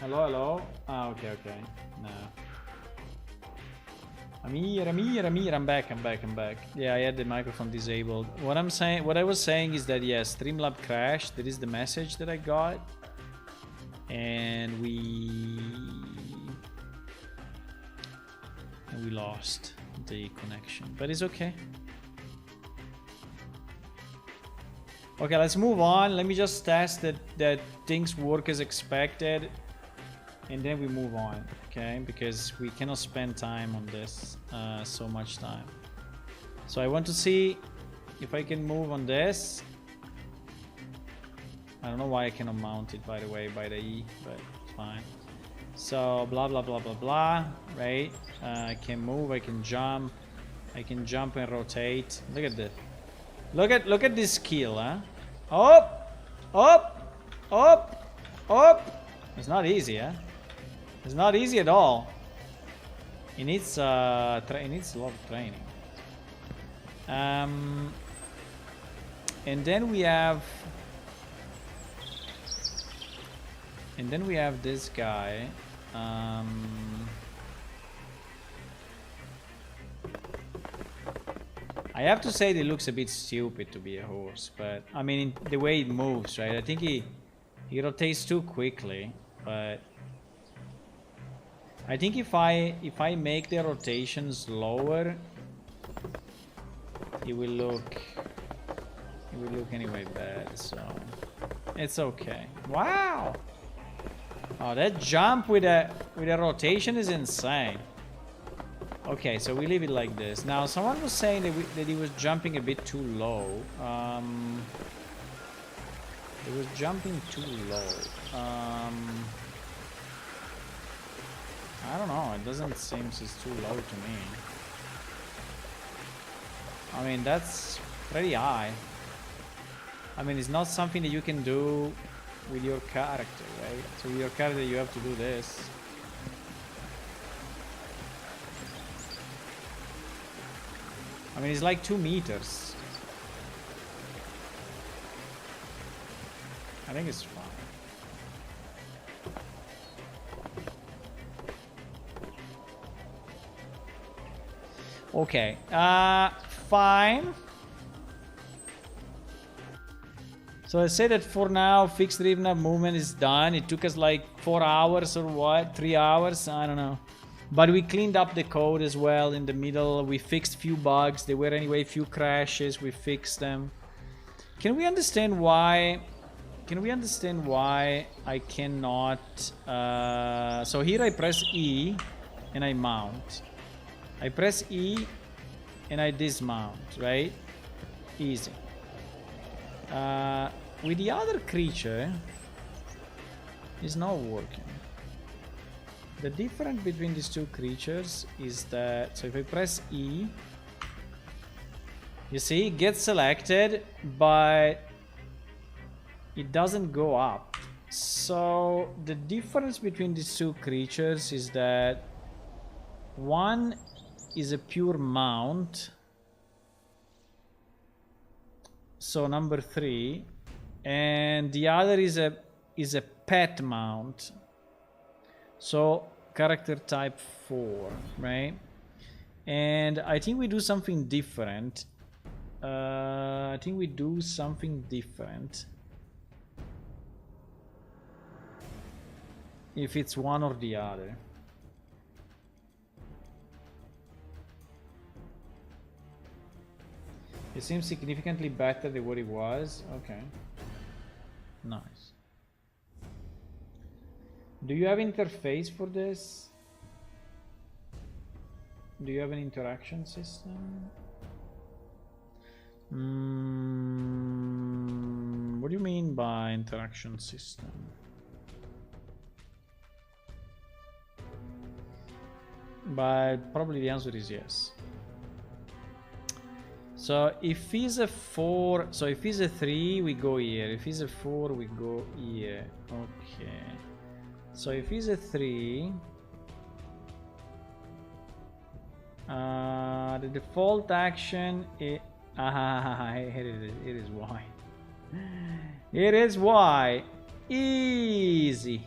Hello, hello. Ah, okay, okay. No. I'm here, I'm back. Yeah, I had the microphone disabled. What I was saying is that yes, Streamlab crashed. That is the message that I got. And we lost the connection, but it's okay. Okay, let's move on. Let me just test that things work as expected, and then we move on, okay? Because we cannot spend time on this, so much time. So I want to see if I can move on this. I don't know why I cannot mount it, by the way, by the E, but it's fine. So blah blah blah blah blah, right? I can move, I can jump and rotate. Look at this. Look at this skill, huh? Up, up, up, up. It's not easy, huh? It's not easy at all. It needs a lot of training. And then we have this guy. I have to say it looks a bit stupid to be a horse, but I mean the way it moves, right? I think he rotates too quickly, but I think if I make the rotations lower, it will look anyway bad, so it's okay. Wow! Oh, that jump with a rotation is insane. Okay, so we leave it like this. Now, someone was saying that he was jumping a bit too low. He was jumping too low. I don't know. It doesn't seem it's too low to me. I mean, that's pretty high. I mean, it's not something that you can do with your character, right? So with your character, you have to do this. I mean, it's like 2 meters. I think it's fine. Okay, fine. So I say that for now, fixed Rivna movement is done. It took us like 4 hours or what? 3 hours? I don't know. But we cleaned up the code as well in the middle. We fixed few bugs. There were anyway few crashes. We fixed them. Can we understand why? I cannot? So here I press E and I mount. I press E and I dismount, right? Easy. With the other creature, it's not working. The difference between these two creatures is that, so if I press E, you see, it gets selected, but it doesn't go up. So the difference between these two creatures is that one is a pure mount, so number 3, and the other is a pet mount, so character type 4, right? And I think we do something different. If it's one or the other. It seems significantly better than what it was. Okay. Nice. Do you have interface for this? Do you have an interaction system? What do you mean by interaction system? But probably the answer is yes. So if he's a 4, so if he's a 3, we go here. If he's a 4, we go here. Okay. So if he's a 3, the default action is it is Y. It is Y. Easy.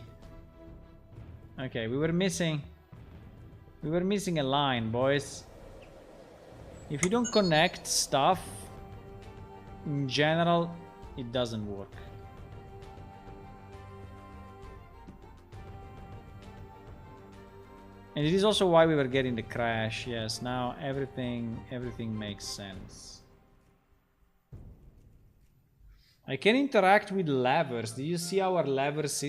Okay, we were missing a line, boys. If you don't connect stuff, in general, it doesn't work. And it is also why we were getting the crash. Yes, now everything makes sense. I can interact with levers. Do you see our levers?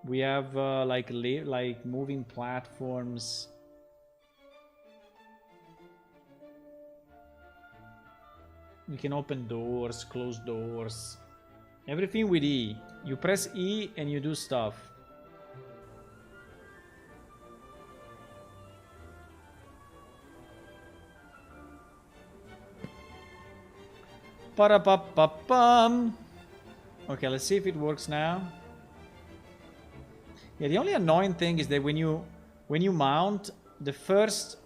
We have like moving platforms. We can open doors, close doors. Everything with E. You press E and you do stuff. Para-pa-pa-pum. Okay, let's see if it works now. Yeah, the only annoying thing is that when you mount, the first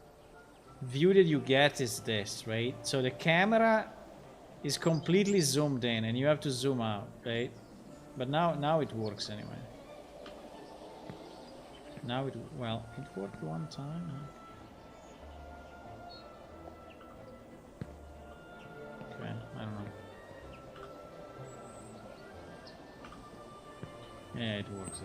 view that you get is this, right? So the camera is completely zoomed in and you have to zoom out, right? But now it works anyway. Now it worked one time. Huh? Okay, I don't know. Yeah, it works.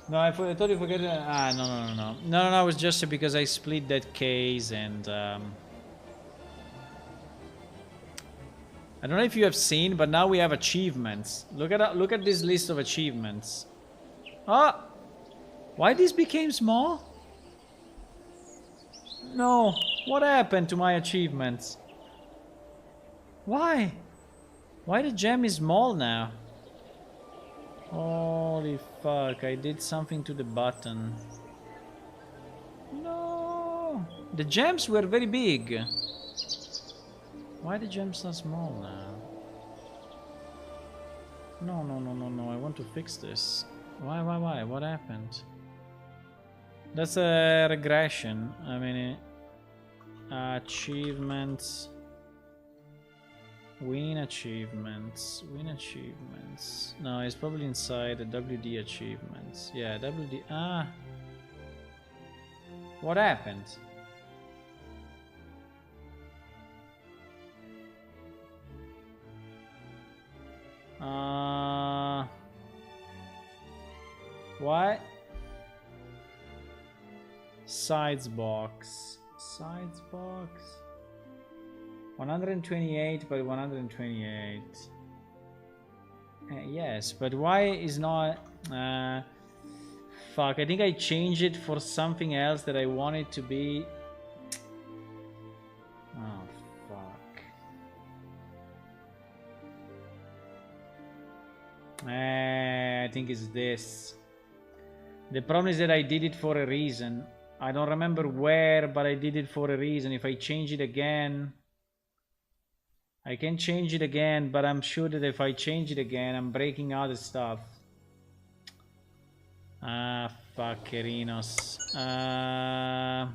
No, I thought you forget. No. It was just because I split that case and I don't know if you have seen, but now we have achievements. Look at this list of achievements. Ah, why this became small? No, what happened to my achievements? Why? Why the gem is small now? Holy fuck, I did something to the button. No! The gems were very big. Why the gems so small now? No, I want to fix this. Why? What happened? That's a regression. I mean, achievements. Win achievements. No, it's probably inside the WD achievements. Yeah, WD. Ah. What happened? What? Sides box. 128 by 128. Yes, but why is not... fuck, I think I changed it for something else that I want it to be. Oh, fuck. I think it's this. The problem is that I did it for a reason. I don't remember where, but I did it for a reason. If I change it again... I can change it again, but I'm sure that if I change it again, I'm breaking other stuff. Ah, fuckerinos. I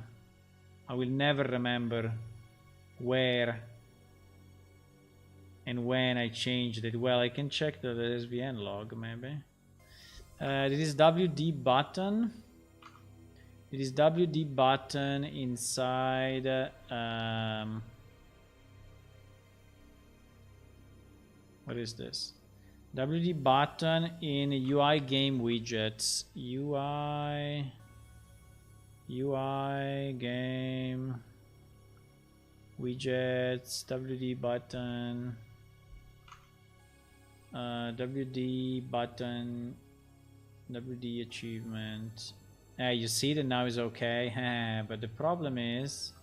will never remember where and when I changed it. Well, I can check the SVN log, maybe. This is WD button. It is WD button inside... what is this? WD button in UI game widgets. UI game widgets. WD button. WD button. WD achievement. You see that now is okay. But the problem is.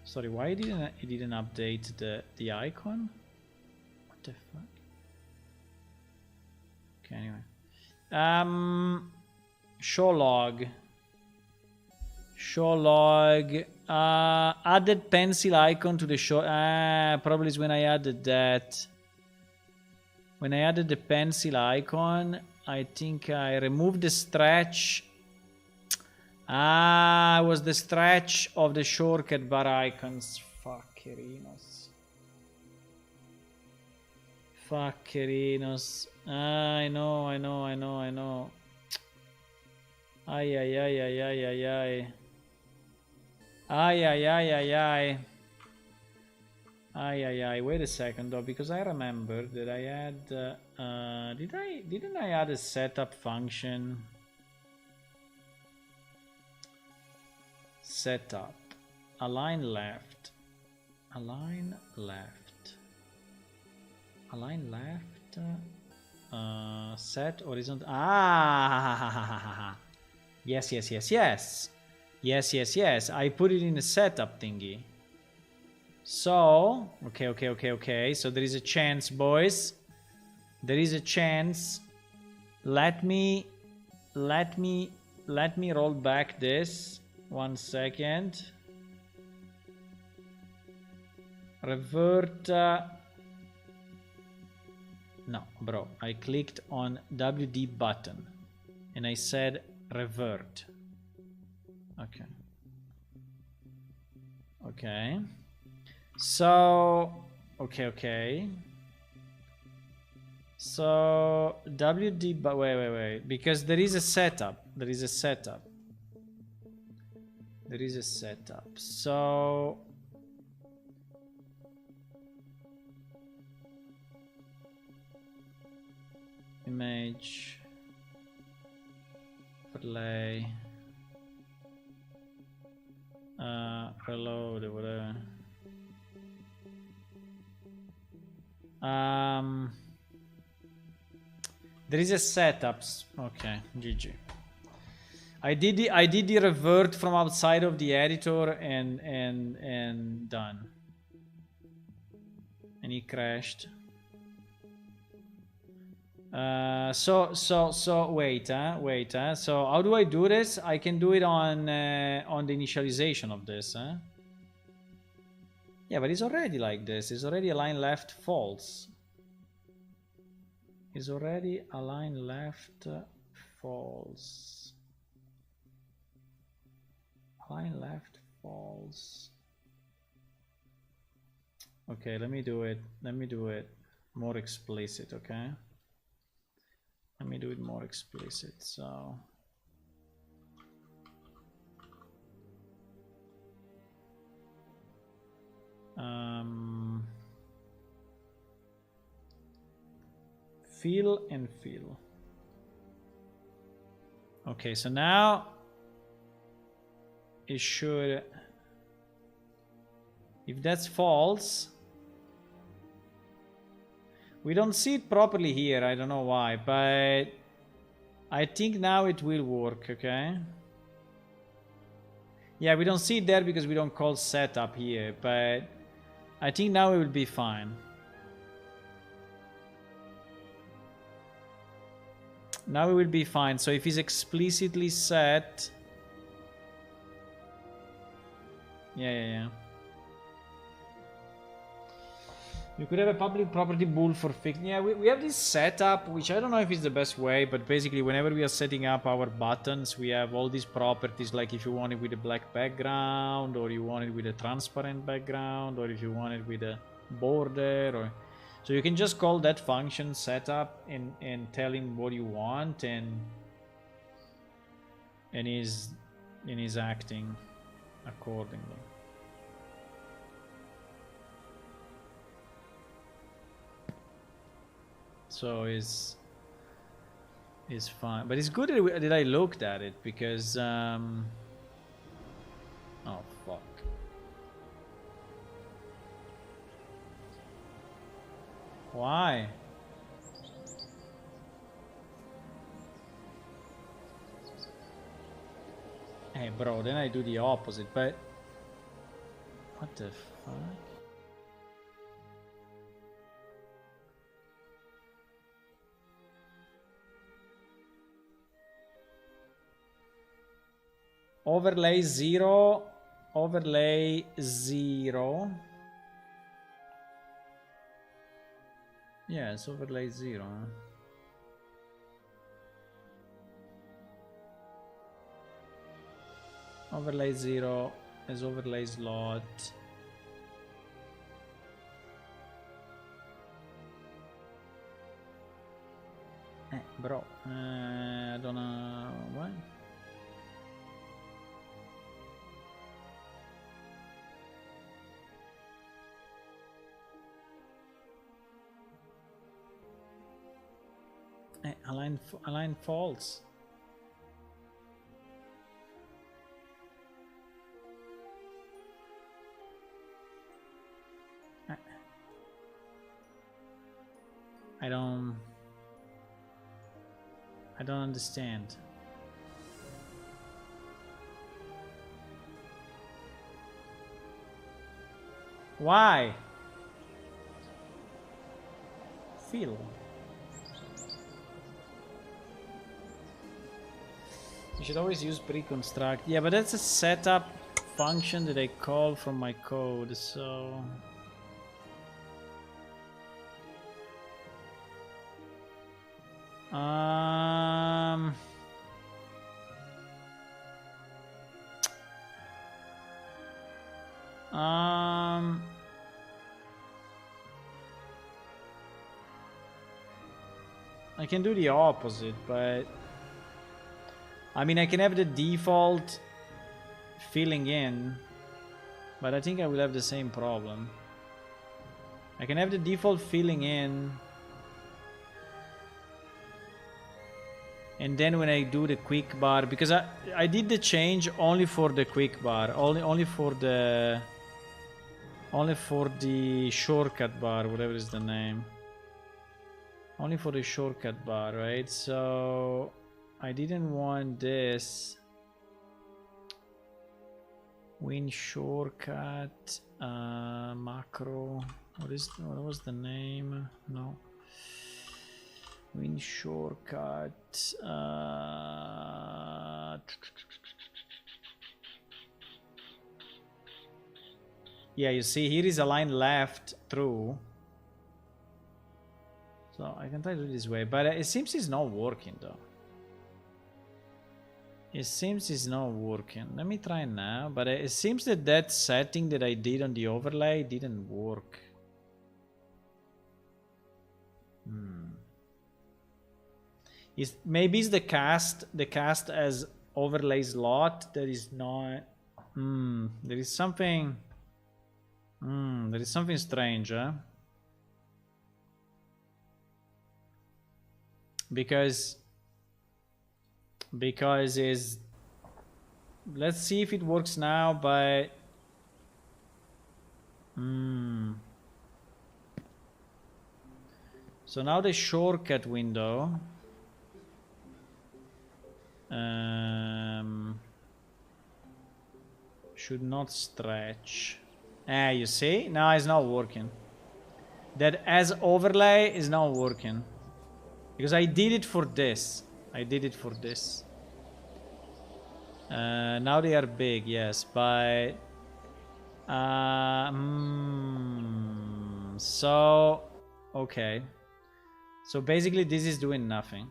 Sorry, why it didn't update the icon? What the fuck? Okay, anyway. Show log. Added pencil icon to the show. Probably is when I added that. When I added the pencil icon, I think I removed the stretch. Ah, it was the stretch of the shortcut bar icons. Fuckerinos. Fuckerinos. I know. Ay, ay, ay, ay, ay, ay, ay. Ay, ay, ay, ay, ay. Ay, ay, ay. Wait a second, though, because I remember that I had... didn't I add a setup function? Setup. Align left. Align left. Align left. Set horizontal. Ah! Yes. Yes. I put it in the setup thingy. So, okay. So there is a chance, boys. There is a chance. Let me roll back this. 1 second. Revert. No, bro. I clicked on WD button and I said revert. Okay. So, okay. So WD, but wait, because there is a setup. So image play reload or whatever. There is a setups. Okay, GG. I did the revert from outside of the editor and done. And he crashed. So wait. So how do I do this? I can do it on the initialization of this, Yeah, but it's already like this. It's already align left false. It's already align left false. Align left false. Okay, let me do it more explicit, okay? Let me do it more explicit. So fill and fill. Okay, so now it should, if that's false, we don't see it properly here. I don't know why, but I think now it will work, okay? Yeah, we don't see it there because we don't call setup here, but I think now it will be fine. Now it will be fine. So if it's explicitly set... Yeah. You could have a public property bool for fixing. Yeah, we have this setup, which I don't know if it's the best way, but basically whenever we are setting up our buttons, we have all these properties, like if you want it with a black background, or you want it with a transparent background, or if you want it with a border, or... So you can just call that function setup and tell him what you want, and he's acting accordingly. So it's fine, but it's good that I looked at it because oh fuck. Why? Hey bro, then I do the opposite, but what the fuck? Overlay 0. Yeah, it's overlay 0. Overlay 0 as overlay slot. Bro, I don't know what. Align false. I don't understand. Why? Feel. You should always use pre-construct. Yeah, but that's a setup function that I call from my code, so... I can do the opposite, but I mean, I can have the default filling in, but I think I will have the same problem. I can have the default filling in, and then when I do the quick bar, because I did the change only for the quick bar, only for the shortcut bar, whatever is the name. Only for the shortcut bar, right? So I didn't want this. Win shortcut macro. What was the name? No. Win shortcut. Yeah, you see here is a line left through. So I can try to do it this way, but it seems it's not working though. It seems it's not working. Let me try now, but it seems that setting that I did on the overlay didn't work. Maybe it's the cast as overlay slot that is not. There is something. There is something strange, huh? Because is, let's see if it works now, but so now the shortcut window should not stretch. You see, now it's not working. That as overlay is not working. Because I did it for this. Now they are big, yes, but so okay. So basically this is doing nothing.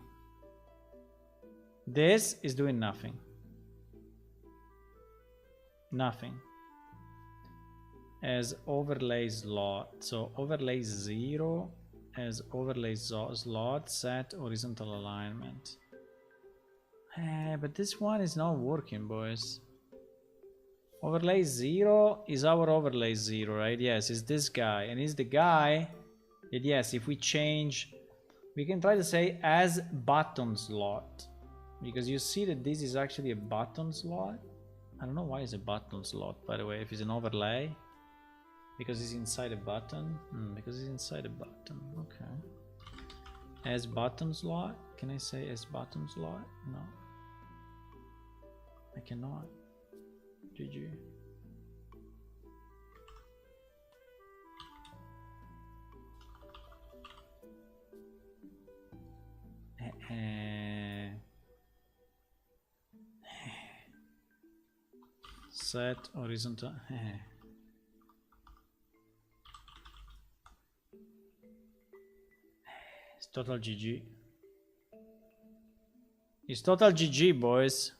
This is doing nothing. Nothing. As overlay slot. So overlay 0 as overlay slot, set horizontal alignment. But this one is not working, boys. Overlay 0 is our overlay 0, right? Yes, it's this guy. And it's the guy that, yes, if we change, we can try to say as button slot. Because you see that this is actually a button slot. I don't know why it's a button slot, by the way, if it's an overlay. Because it's inside a button? Because it's inside a button. Okay. As button slot? Can I say as button slot? No. I cannot. GG. Set horizontal. It's total GG. It's total GG, boys.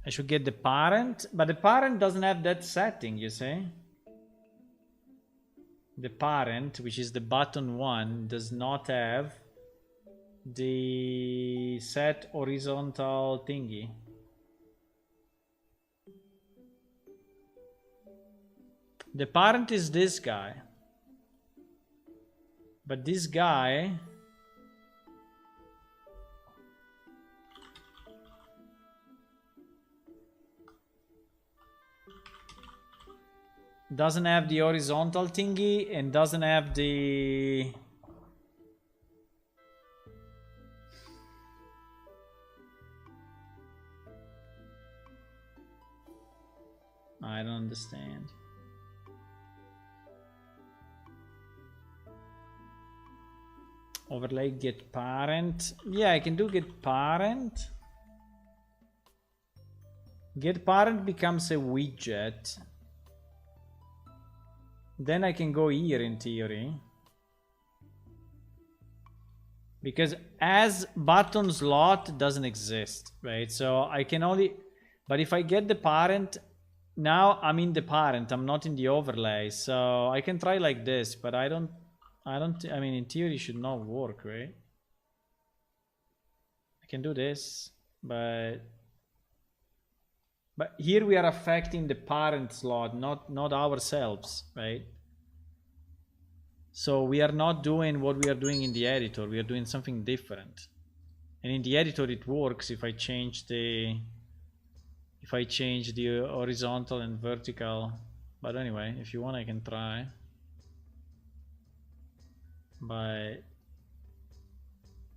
I should get the parent, but the parent doesn't have that setting, you see? The parent, which is the button 1, does not have the set horizontal thingy. The parent is this guy. But this guy doesn't have the horizontal thingy and doesn't have the... I don't understand. Overlay get parent. Yeah, I can do get parent. Get parent becomes a widget. Then I can go here in theory. Because as button slot doesn't exist, right? So I can only... But if I get the parent... Now I'm in the parent, I'm not in the overlay. So I can try like this, but I mean, in theory, it should not work, right? I can do this, but here we are affecting the parent slot, not ourselves, right? So we are not doing what we are doing in the editor. We are doing something different. And in the editor, it works if I change the horizontal and vertical. But anyway, if you want, I can try. But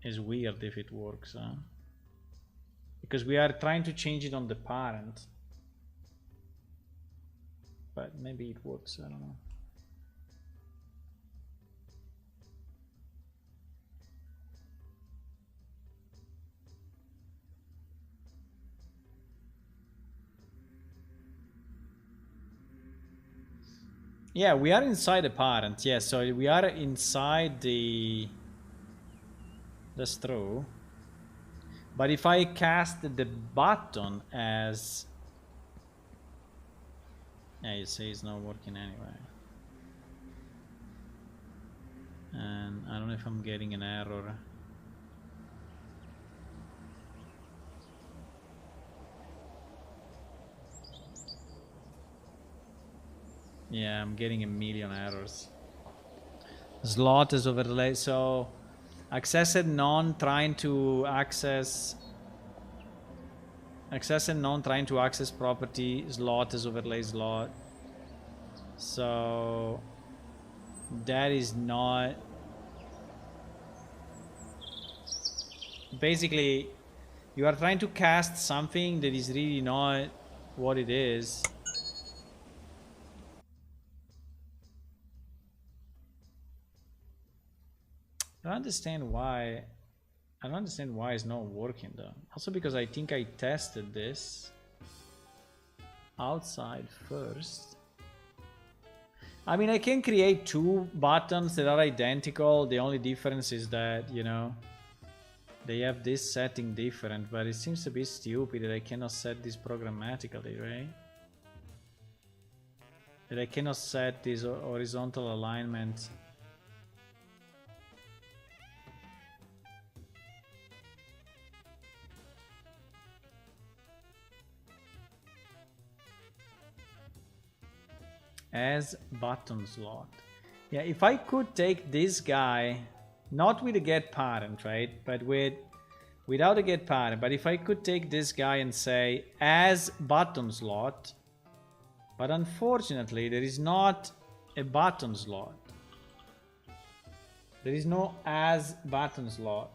it's weird if it works, huh? Because we are trying to change it on the parent. But maybe it works, I don't know. Yeah, we are inside the parent. Yeah, so we are inside the... That's true. But if I cast the button as... Yeah, you see it's not working anyway. And I don't know if I'm getting an error. Yeah, I'm getting a million errors. Slot is overlay, so accessed non trying to access and non trying to access property slot is overlay slot. So that is not basically you are trying to cast something that is really not what it is. I don't understand why. I don't understand why it's not working though. Also because I think I tested this outside first. I mean, I can create two buttons that are identical. The only difference is that, you know, they have this setting different, but it seems a bit stupid that I cannot set this programmatically, right? That I cannot set this horizontal alignment. As button slot. Yeah, if I could take this guy, not with a get parent, right? But without a get parent, but if I could take this guy and say as button slot, but unfortunately there is not a button slot. There is no as button slot.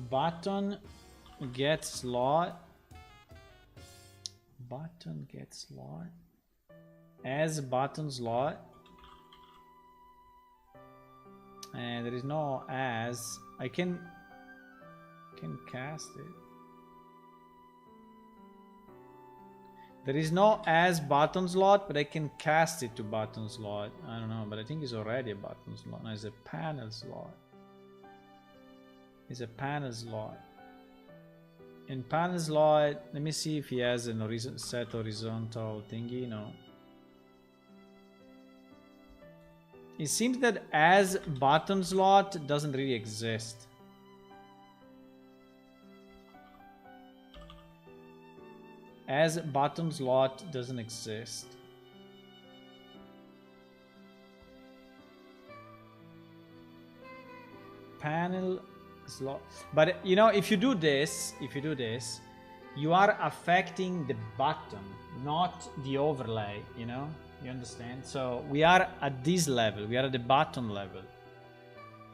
Button get slot. Button get slot as button slot, and there is no as. I can cast it. There is no as button slot, but I can cast it to button slot. I don't know, but I think it's already a button slot. No, it's a panel slot. is a panel slot. In panel slot, let me see if he has an set horizontal thingy. No. It seems that as button slot doesn't really exist. As button slot doesn't exist. Panel slot. But you know, if you do this, you are affecting the button, not the overlay, you know? You understand? So we are at this level, we are at the button level.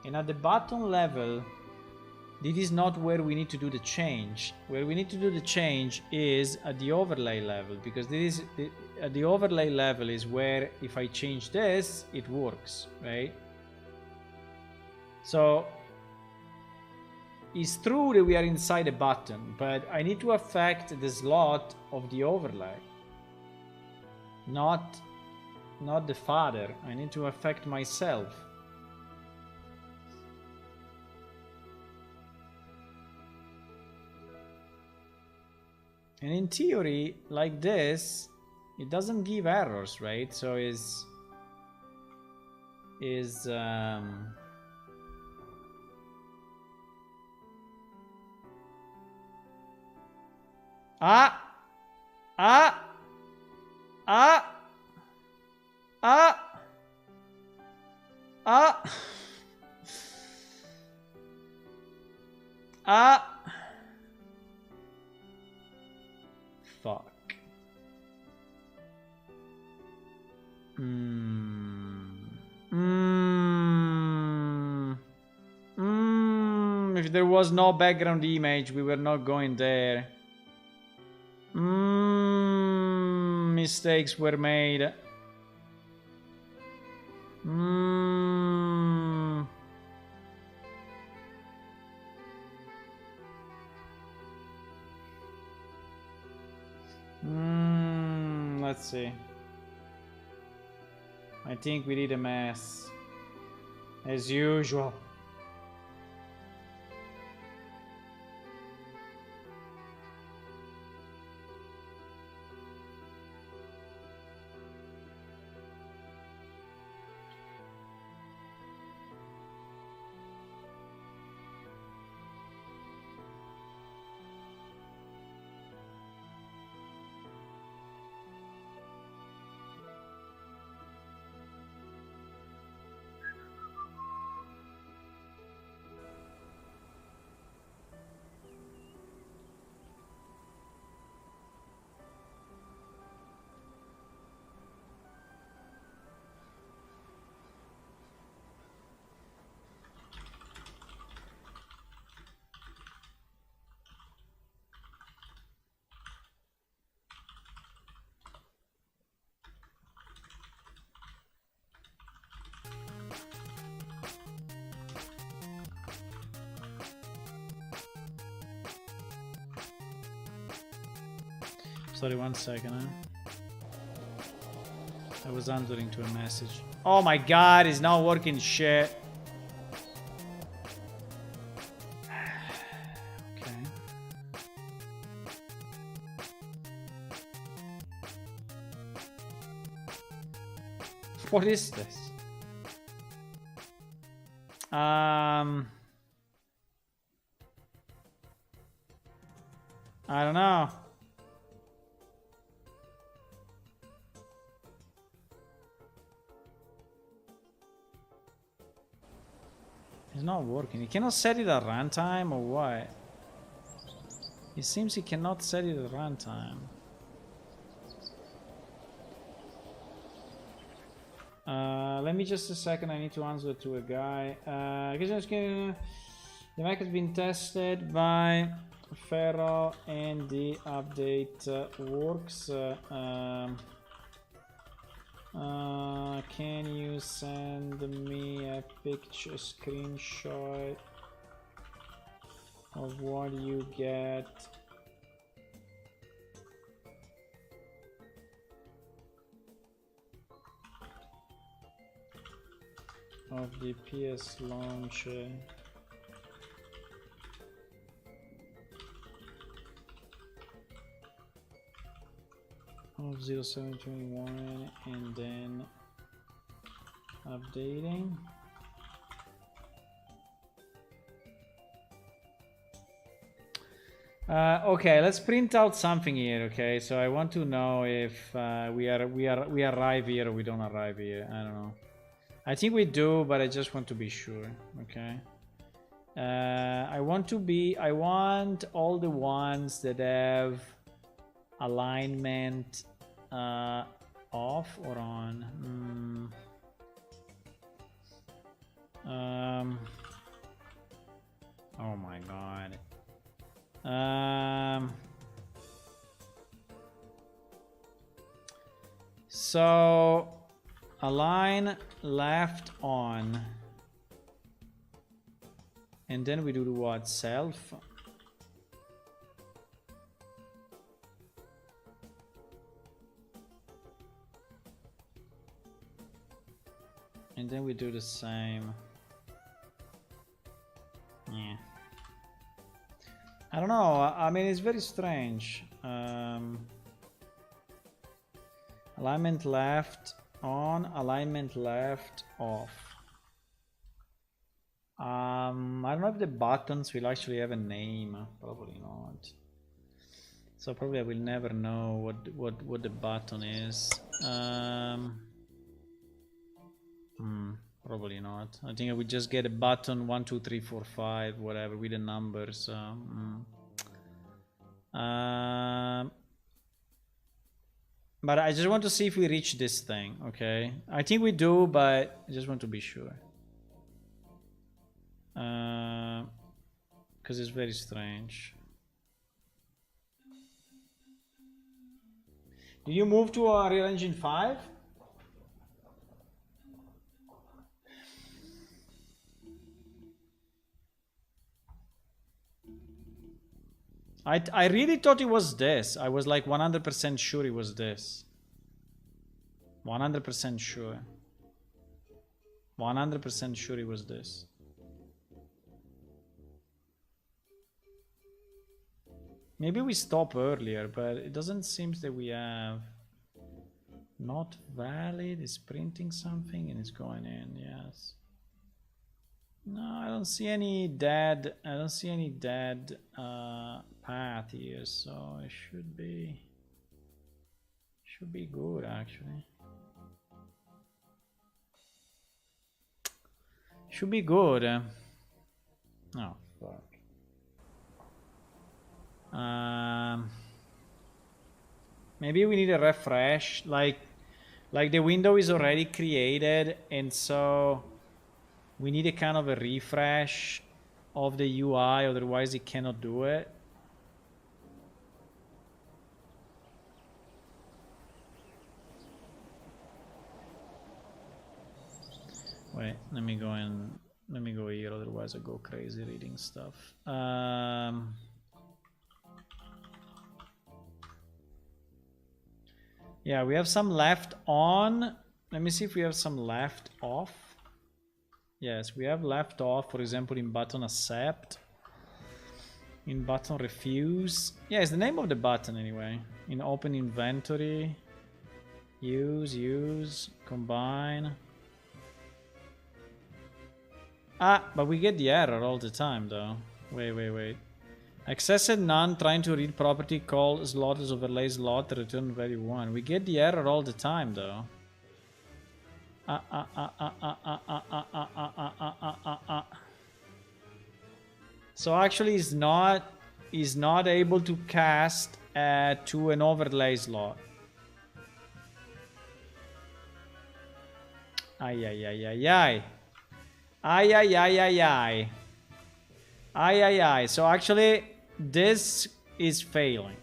And at the button level, this is not where we need to do the change. Where we need to do the change is at the overlay level, because this is at the overlay level is where if I change this, it works, right? So it's true that we are inside a button, but I need to affect the slot of the overlay, not the father. I need to affect myself. And in theory, like this, it doesn't give errors, right? So Fuck. If there was no background image, we were not going there. Mistakes were made. Let's see. I think we did a mess. As usual. Sorry, 1 second, huh? I was answering to a message. Oh my god, it's not working shit. Okay. What is this? I don't know. It's not working. You cannot set it at runtime or what? It seems you cannot set it at runtime. Let me just a second. I need to answer to a guy. The Mac has been tested by Feral and the update works. Can you send me a picture, screenshot of what you get? Of the PS launcher. of 0721 and then updating. Okay, let's print out something here. Okay, so I want to know if we arrive here or we don't arrive here. I don't know. I think we do, but I just want to be sure. Okay. I want all the ones that have alignment off or on. Oh my god. So align left on, and then we do the what? Self. And then we do the same. Yeah. I don't know. I mean, it's very strange. Alignment left on, alignment left off. I don't know if the buttons will actually have a name. Probably not. So probably I will never know what the button is. Probably not. I think I would just get a button 1, 2, 3, 4, 5, whatever, with the numbers. But I just want to see if we reach this thing. Okay, I think we do, but I just want to be sure. Because it's very strange. Did you move to Unreal Engine 5? I really thought it was this. I was like 100% sure it was this. 100% sure. 100% sure it was this. Maybe we stop earlier, but it doesn't seem that we have. Not valid. It's printing something and it's going in. Yes. No, I don't see any dead. I don't see any dead path here, so it should be good actually. Should be good. Oh fuck. Maybe we need a refresh. Like the window is already created, and so we need a kind of a refresh of the UI, otherwise it cannot do it. Wait, let me go here, otherwise I go crazy reading stuff. Yeah, we have some left on. Let me see if we have some left off. Yes, we have left off, for example, in button accept, in button refuse. Yeah, it's the name of the button anyway. In open inventory, use, combine. Ah, but we get the error all the time though. Wait. Accessed none, trying to read property, call slot as overlay slot, return value 1. We get the error all the time though. So actually he's not able to cast to an overlay slot. Ay. So actually this is failing.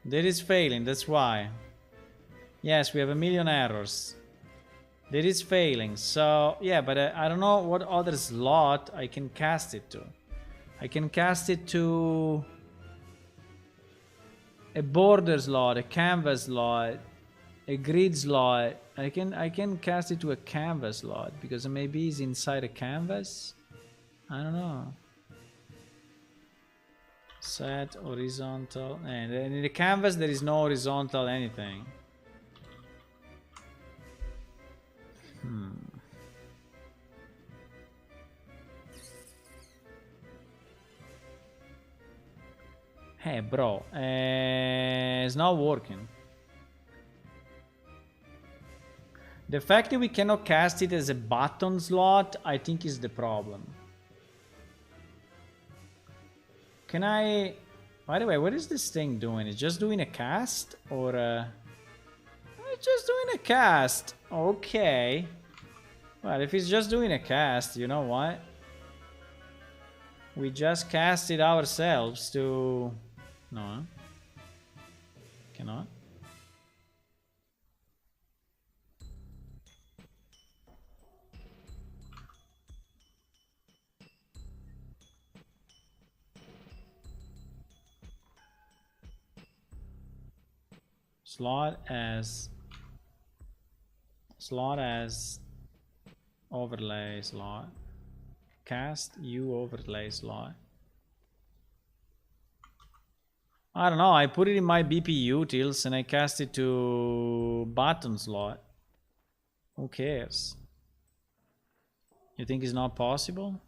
That is failing, that's why. Yes, we have a million errors. That is failing. So yeah, but I don't know what other slot I can cast it to. I can cast it to a border slot, a canvas slot, a grid slot. I can cast it to a canvas slot because maybe it's inside a canvas. I don't know. Set horizontal, and in the canvas there is no horizontal anything. Hey bro, it's not working. The fact that we cannot cast it as a button slot, I think, is the problem. Can I... By the way, what is this thing doing? It's just doing a cast? Or... It's just doing a cast. Okay. Well, if it's just doing a cast, you know what? We just cast it ourselves to... No, huh? Cannot. Slot as overlay slot. Cast U overlay slot. I don't know, I put it in my BP utils and I cast it to button slot. Who cares? You think it's not possible?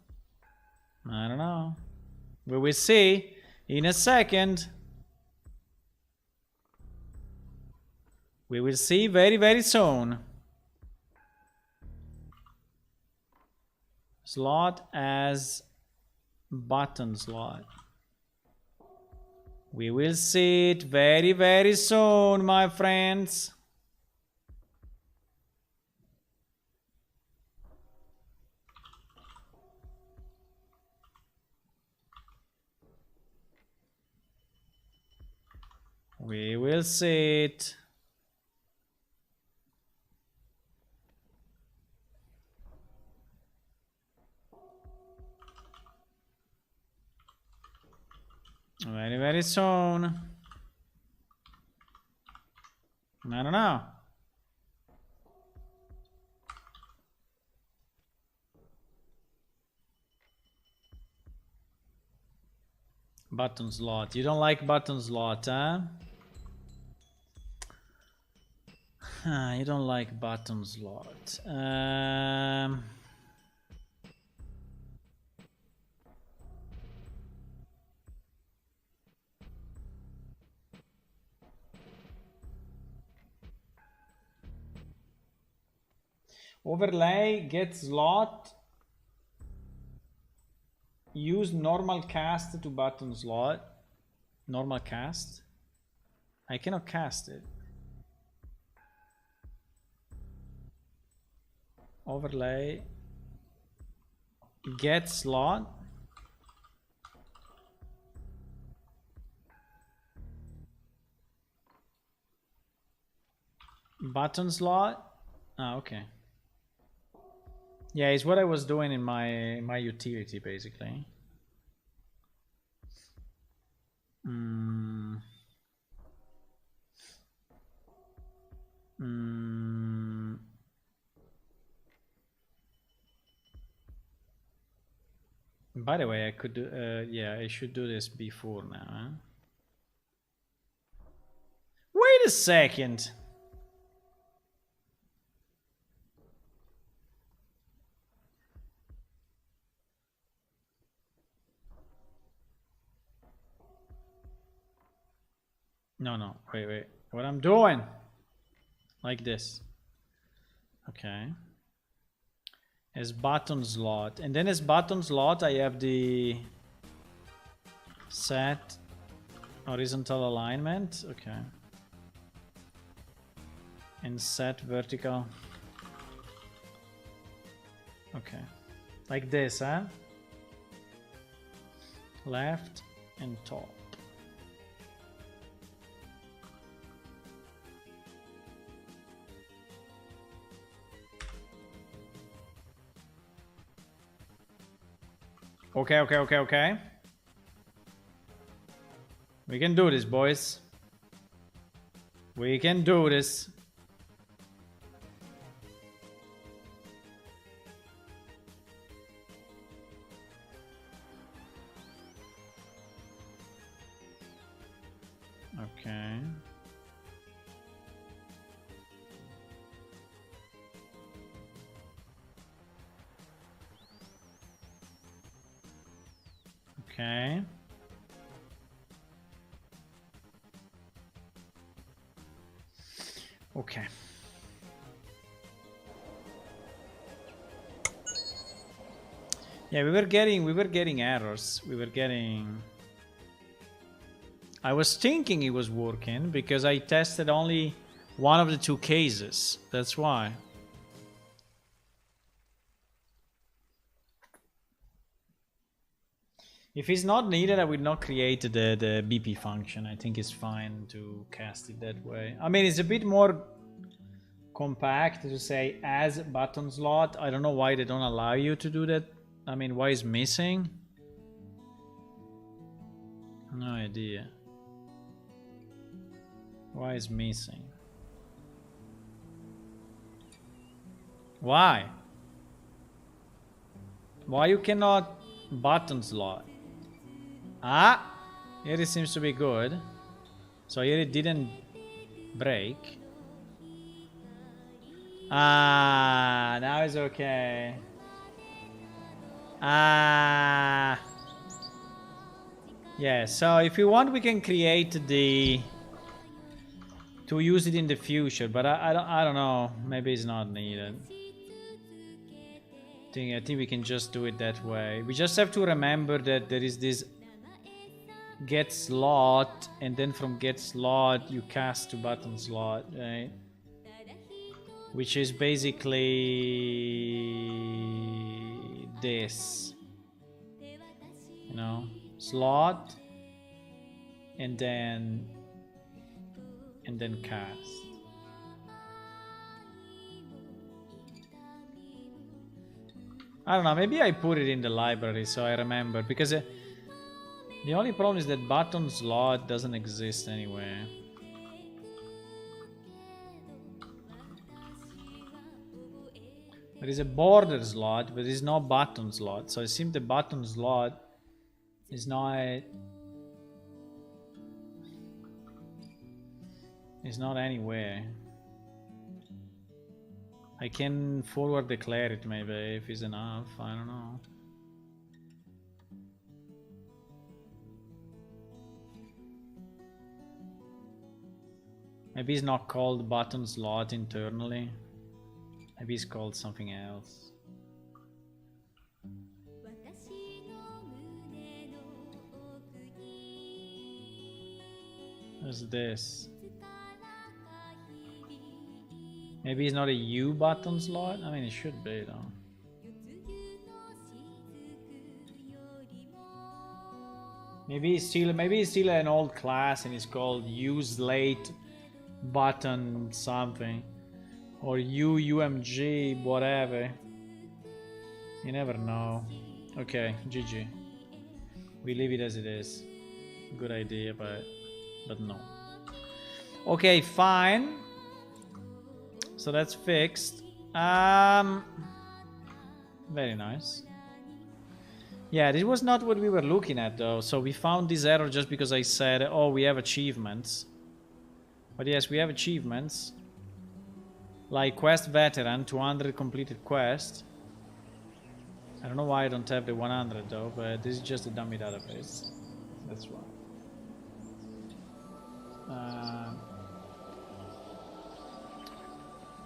I don't know. We will see in a second. We will see very, very soon. Slot as button slot. We will see it very, very soon, my friends. We will see it. Very, very soon. I don't know. Button slot. You don't like button slot, huh? You don't like button slot. Overlay, get slot. Use normal cast to button slot. Normal cast. I cannot cast it. Overlay. Get slot. Button slot. Ah, okay. Yeah, it's what I was doing in my utility, basically. By the way, I could do, yeah, I should do this before now, huh? Wait a second. No, wait. What I'm doing? Like this. Okay. As button slot. And then as button slot, I have the set horizontal alignment. Okay. And set vertical. Okay. Like this, huh? Left and top. Okay. We can do this, boys. We can do this. Okay. Okay. Okay. Yeah, we were getting errors. We were getting. I was thinking it was working because I tested only one of the two cases. That's why. If it's not needed, I would not create the BP function. I think it's fine to cast it that way. I mean, it's a bit more compact to say as button slot. I don't know why they don't allow you to do that. I mean, why is missing? No idea. Why is missing? Why? Why you cannot button slot? Ah, here it seems to be good. So here it didn't break. Ah, now it's okay. Ah. Yeah, so if you want we can create the to use it in the future, but I don't know, maybe it's not needed. I think we can just do it that way. We just have to remember that there is this get slot, and then from get slot you cast to button slot, right? Which is basically this, you know, slot and then cast. I don't know, maybe I put it in the library so I remember, because the only problem is that button slot doesn't exist anywhere. There is a border slot, but there is no button slot. So it seems the button slot is not anywhere. I can forward declare it maybe if it's enough. I don't know. Maybe it's not called button slot internally. Maybe it's called something else. What's this? Maybe it's not a U button slot? I mean, it should be though. Maybe it's still an old class and it's called use late button something. Or UMG, whatever. You never know. Okay, GG. We leave it as it is. Good idea, but no. Okay, fine. So that's fixed. Very nice. Yeah, this was not what we were looking at though. So we found this error just because I said, oh, we have achievements. But yes, we have achievements. Like quest veteran, 200 completed quest. I don't know why I don't have the 100 though, but this is just a dummy database. That's why.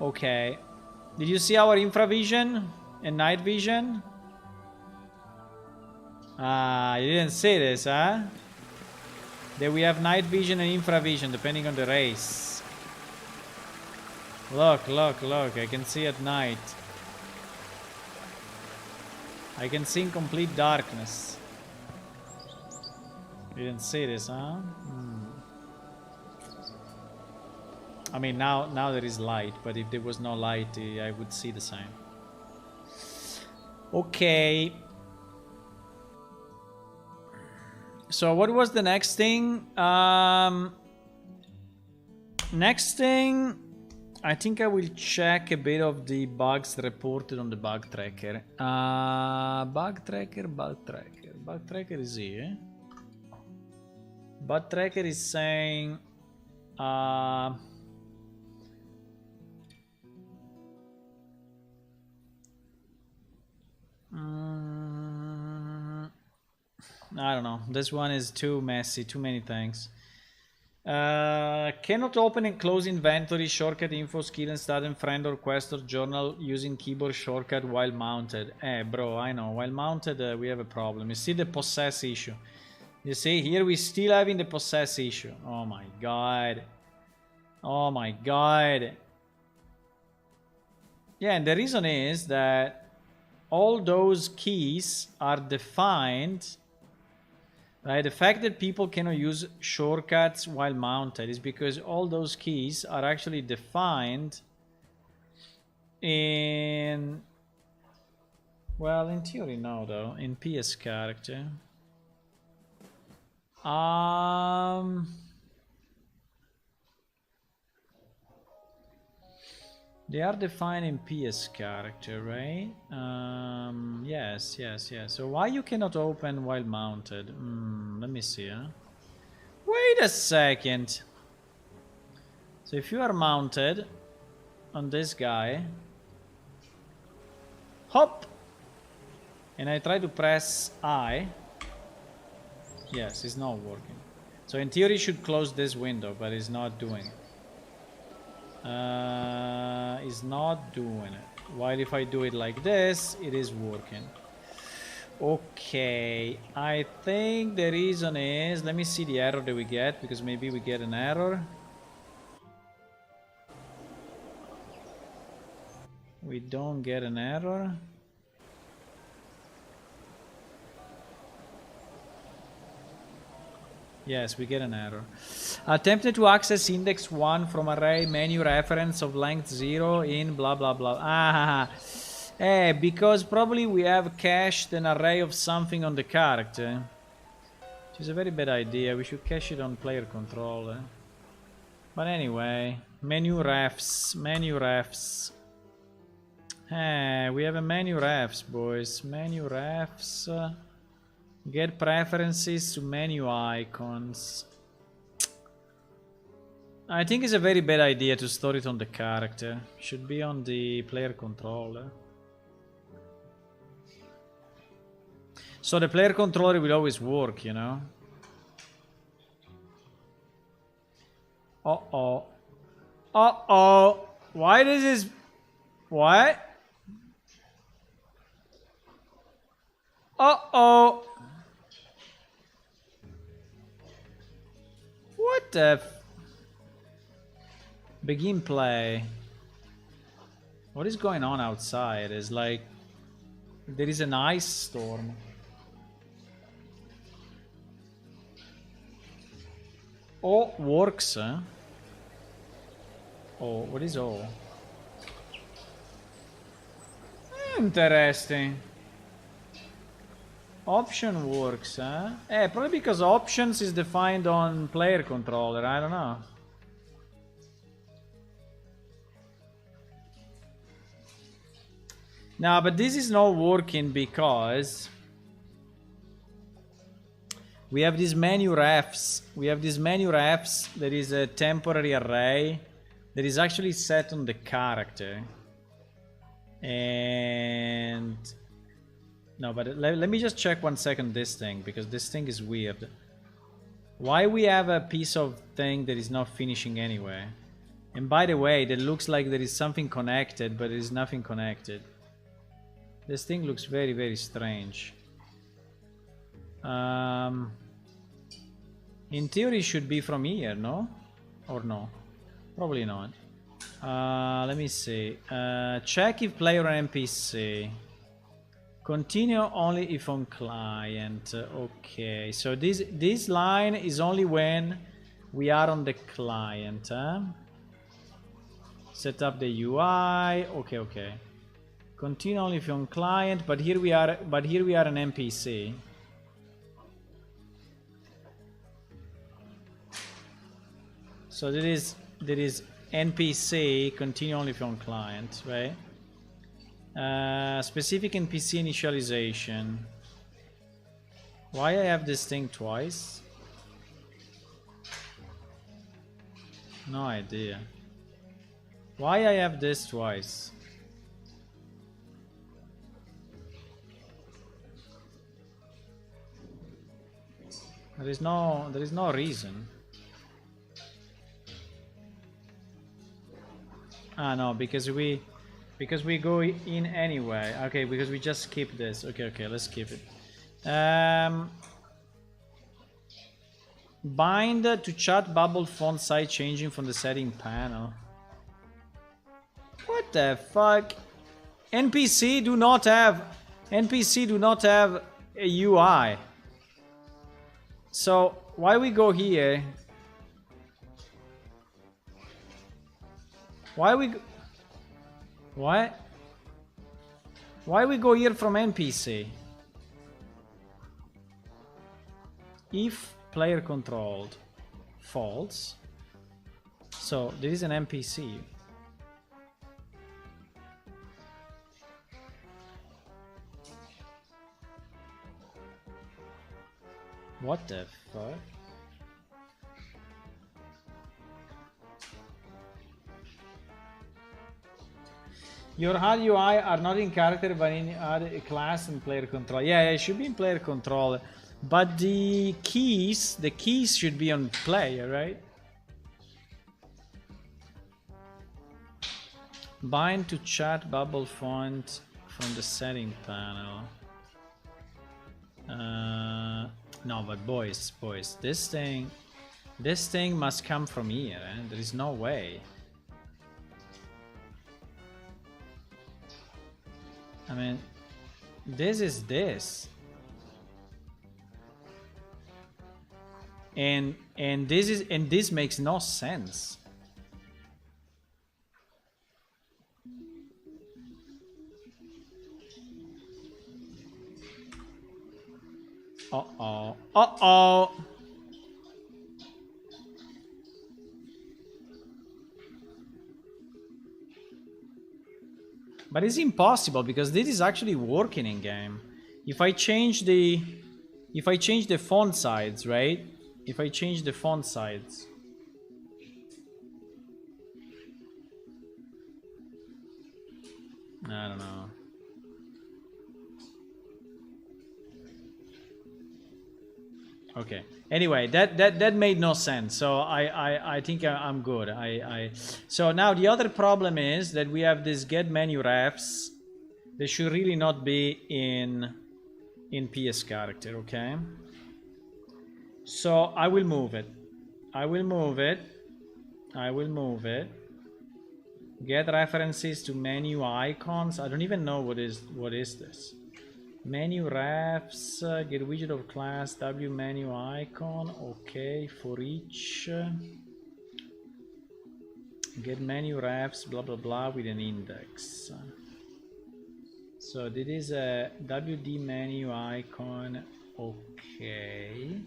Okay. Did you see our infravision and night vision? You didn't see this, huh? That we have night vision and infravision depending on the race. Look, look, look. I can see at night. I can see in complete darkness. You didn't see this, huh? I mean, now there is light, but if there was no light, I would see the same. Okay. So what was the next thing? Next thing, I think I will check a bit of the bugs reported on the bug tracker. Bug tracker is here. Bug tracker is saying Uh, I don't know. This one is too messy. Too many things. Cannot open and close inventory, shortcut, info, skill and stat, and friend or quest or journal using keyboard shortcut while mounted. Bro, I know. While mounted, we have a problem. You see the possess issue. You see, here we still having the possess issue. Oh my god. Oh my god. Yeah, and the reason is that all those keys are defined. Right, the fact that people cannot use shortcuts while mounted is because all those keys are actually defined in, well, in theory no though, in PS character. They are defined in PS character, right? Yes. So why you cannot open while mounted? Let me see, huh? Wait a second. So if you are mounted on this guy, hop, and I try to press I, yes, it's not working. So in theory it should close this window, but it's not doing it. Is not doing it. While if I do it like this, it is working. Okay, I think the reason is, let me see the error that we get, because maybe we get an error. We don't get an error. Yes, we get an error. Attempted to access index 1 from array menu reference of length 0 in blah blah blah. Because probably we have cached an array of something on the character. Which is a very bad idea. We should cache it on player controller. But anyway, menu refs. We have a menu refs, boys. Menu refs. Get preferences to menu icons. I think it's a very bad idea to store it on the character. Should be on the player controller. So the player controller will always work, you know? Uh-oh. Uh-oh. Why does this... What? Uh-oh. What the... Begin play. What is going on outside? It's like... There is an ice storm. Oh, works, huh? Oh, what is O? Interesting. Option works, huh? Probably because options is defined on player controller, I don't know. No, but this is not working because we have these menu refs. There is a temporary array that is actually set on the character. And no, but let me just check 1 second this thing, because this thing is weird. Why we have a piece of thing that is not finishing anyway? And by the way, that looks like there is something connected, but there is nothing connected. This thing looks very, very strange. In theory, it should be from here, no? Or no? Probably not. Let me see. Check if player or NPC. Continue only if on client. Okay, so this line is only when we are on the client. Huh? Set up the UI. Okay. Continue only if you're on client, but here we are. But here we are an NPC. So there is NPC. Continue only if you're on client, right? Specific NPC initialization. Why I have this thing twice? No idea. Why I have this twice? There is no reason. Ah no, because we go in anyway. Okay, because we just skip this. Okay, let's skip it. Bind to chat bubble font size changing from the setting panel. What the fuck? NPC do not have a UI. So why we go here? Why we go here from NPC? If player controlled false, so there is an NPC. What the fuck? Your HUD UI are not in character but in other class and player control. Yeah, it should be in player control. But the keys should be on player, right? Bind to chat bubble font from the setting panel. No, but boys, this thing must come from here, eh? There is no way. I mean, this is this. And this makes no sense. Uh-oh. But it's impossible because this is actually working in game. If I change the font size, right? If I change the font size. I don't know. Okay. Anyway, that made no sense. So I think I'm good. So now the other problem is that we have this get menu refs. They should really not be in PS character. Okay. So I will move it. Get references to menu icons. I don't even know what is this. Menu refs, get widget of class W menu icon. Okay, for each get menu refs blah blah blah with an index. So this is a WD menu icon. Okay,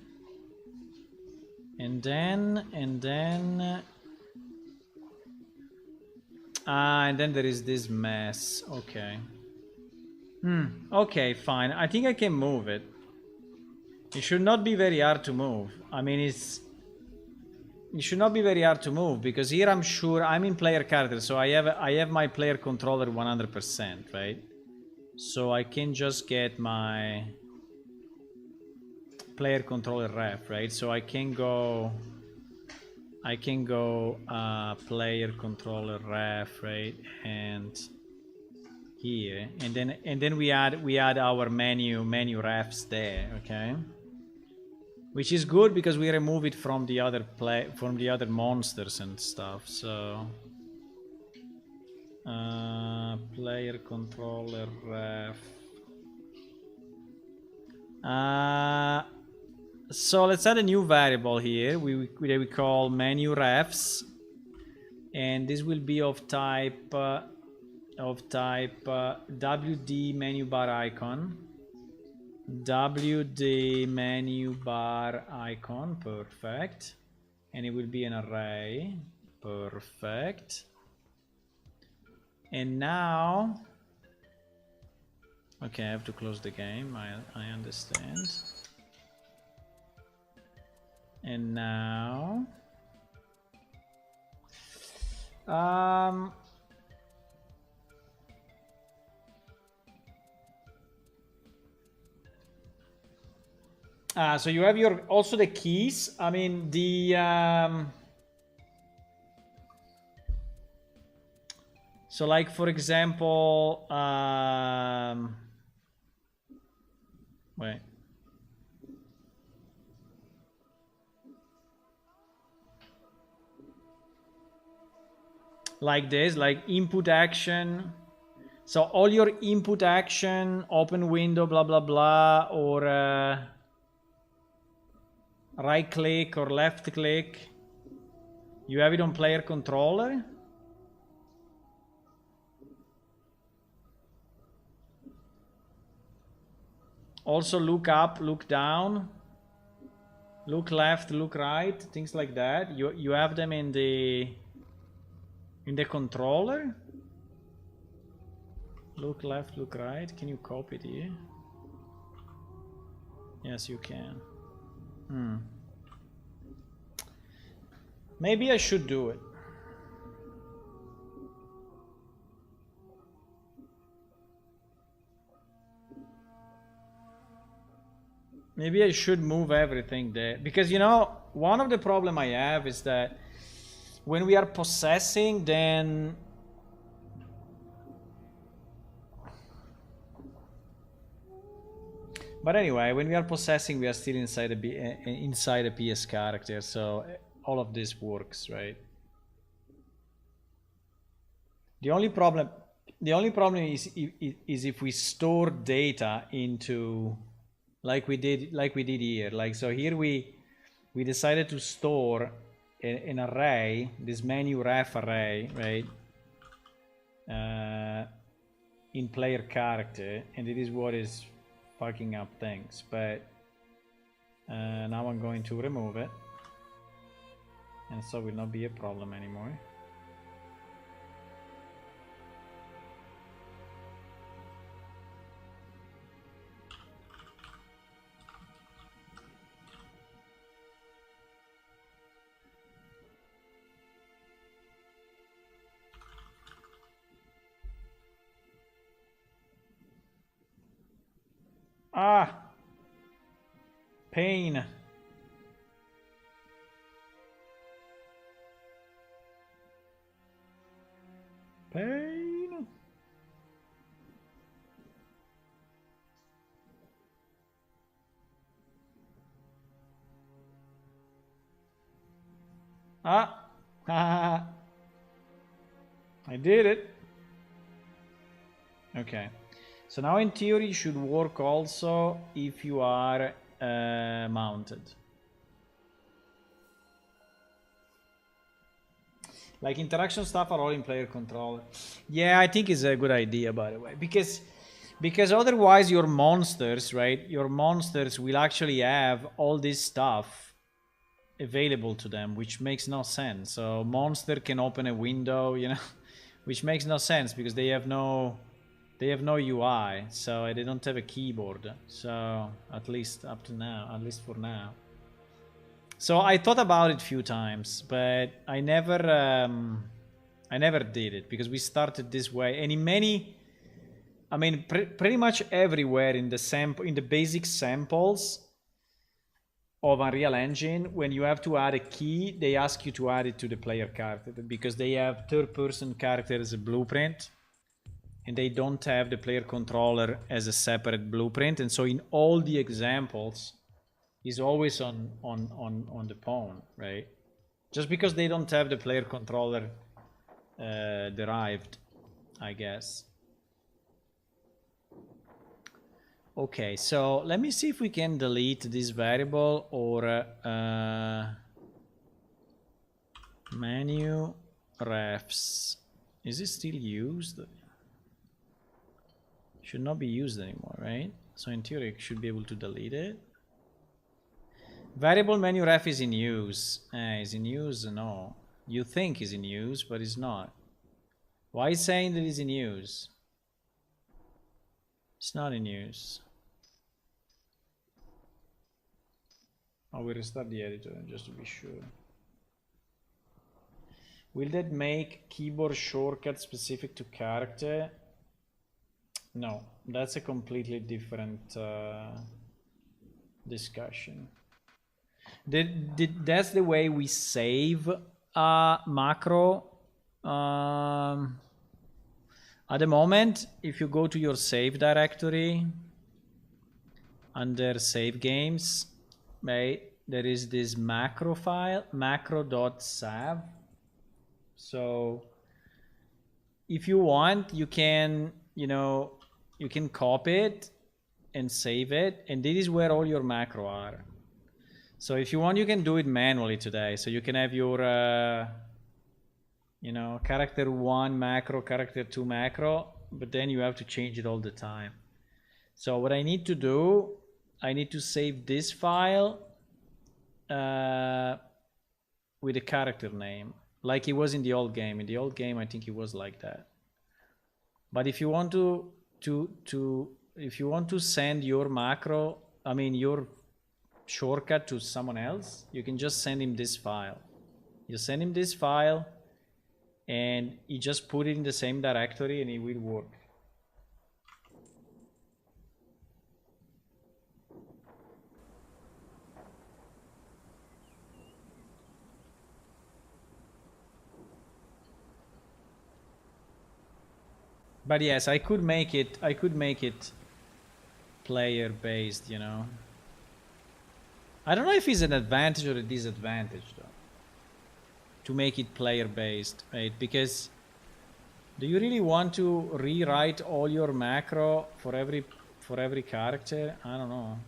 and then and then there is this mess. Okay. Okay, fine. I think I can move it. It should not be very hard to move. I mean, it should not be very hard to move because here I'm sure I'm in player character, so I have my player controller 100%, right? So I can just get my player controller ref, right? So I can go player controller ref, right? And here, and then we add our menu refs there, okay? Which is good because we remove it from the other monsters and stuff. So player controller ref. So let's add a new variable here. We call menu refs, and this will be of type WD menu bar icon. WD menu bar icon, perfect. And it will be an array, perfect. And now, okay, I have to close the game, I understand. And now, Um, so you have your also the keys. I mean the so like for example, wait. Like this, like input action. So all your input action, open window, blah blah blah, or right click or left click. You have it on player controller. Also look up, look down, look left, look right, things like that. You have them in the controller. Look left, look right. Can you copy it here? Yes, you can. Maybe I should do it. Maybe I should move everything there. Because, you know, one of the problem I have is that when we are possessing, then... But anyway, when we are possessing, we are still inside a PS character, so all of this works, right? The only problem is if we store data into like we did here. Like so here we decided to store an array, this menu ref array, right? In player character, and it is what is fucking up things. But now I'm going to remove it, and so will not be a problem anymore. Ah! Pain. Pain. Ah! I did it. Okay. So now in theory it should work also if you are mounted. Like interaction stuff are all in player controller. Yeah, I think it's a good idea, by the way, because otherwise your monsters, right? Your monsters will actually have all this stuff available to them, which makes no sense. So monster can open a window, you know, which makes no sense because they have no UI, so they don't have a keyboard. So at least up to now, at least for now. So I thought about it a few times, but I never did it because we started this way. And in many, I mean, pretty much everywhere in the basic samples of Unreal Engine, when you have to add a key, they ask you to add it to the player character because they have third-person character as a blueprint, and they don't have the player controller as a separate blueprint. And so in all the examples, is always on the pawn, right? Just because they don't have the player controller derived, I guess. Okay, so let me see if we can delete this variable or menu refs. Is it still used? Should not be used anymore, right? So in theory, I should be able to delete it. Variable menu ref is in use. Is in use? No. You think is in use, but it's not. Why is saying that it's in use? It's not in use. I will restart the editor just to be sure. Will that make keyboard shortcut specific to character? No, that's a completely different discussion. That's the way we save macro. At the moment, if you go to your save directory under save games, right, there is this macro file, macro.sav. So if you want, you can, you know, you can copy it and save it, and this is where all your macro are. So if you want, you can do it manually today. So you can have your you know, character 1 macro, character 2 macro, but then you have to change it all the time. So what I need to do, I need to save this file with a character name, like it was in the old game. In the old game, I think it was like that. But if you want if you want to send your macro, I mean your shortcut to someone else, you can just send him this file. You send him this file, and you just put it in the same directory, and it will work. But yes, I could make it player based, you know. I don't know if it's an advantage or a disadvantage though, to make it player based, right? Because do you really want to rewrite all your macro for every character? I don't know.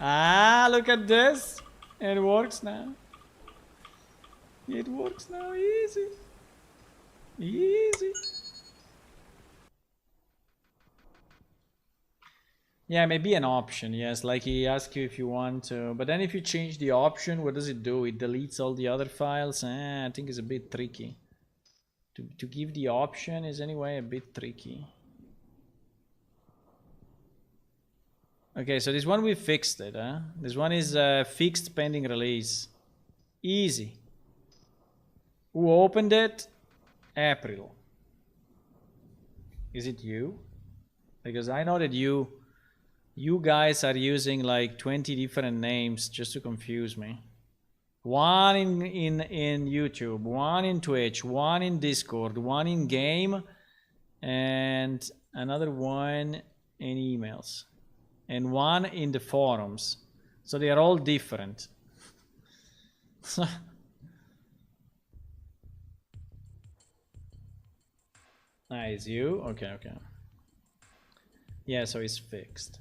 Ah, look at this. It works now. It works now. Easy. Easy. Yeah, maybe an option, yes. Like he asks you if you want to, but then if you change the option, what does it do? It deletes all the other files. I think it's a bit tricky. To give the option is anyway a bit tricky. Okay, so this one we fixed it, huh? This one is fixed pending release. Easy. Who opened it? April. Is it you? Because I know that you guys are using like 20 different names just to confuse me. One in YouTube, one in Twitch, one in Discord, one in game, and another one in emails, and one in the forums. So they are all different. It's you? Okay, okay. Yeah, so it's fixed.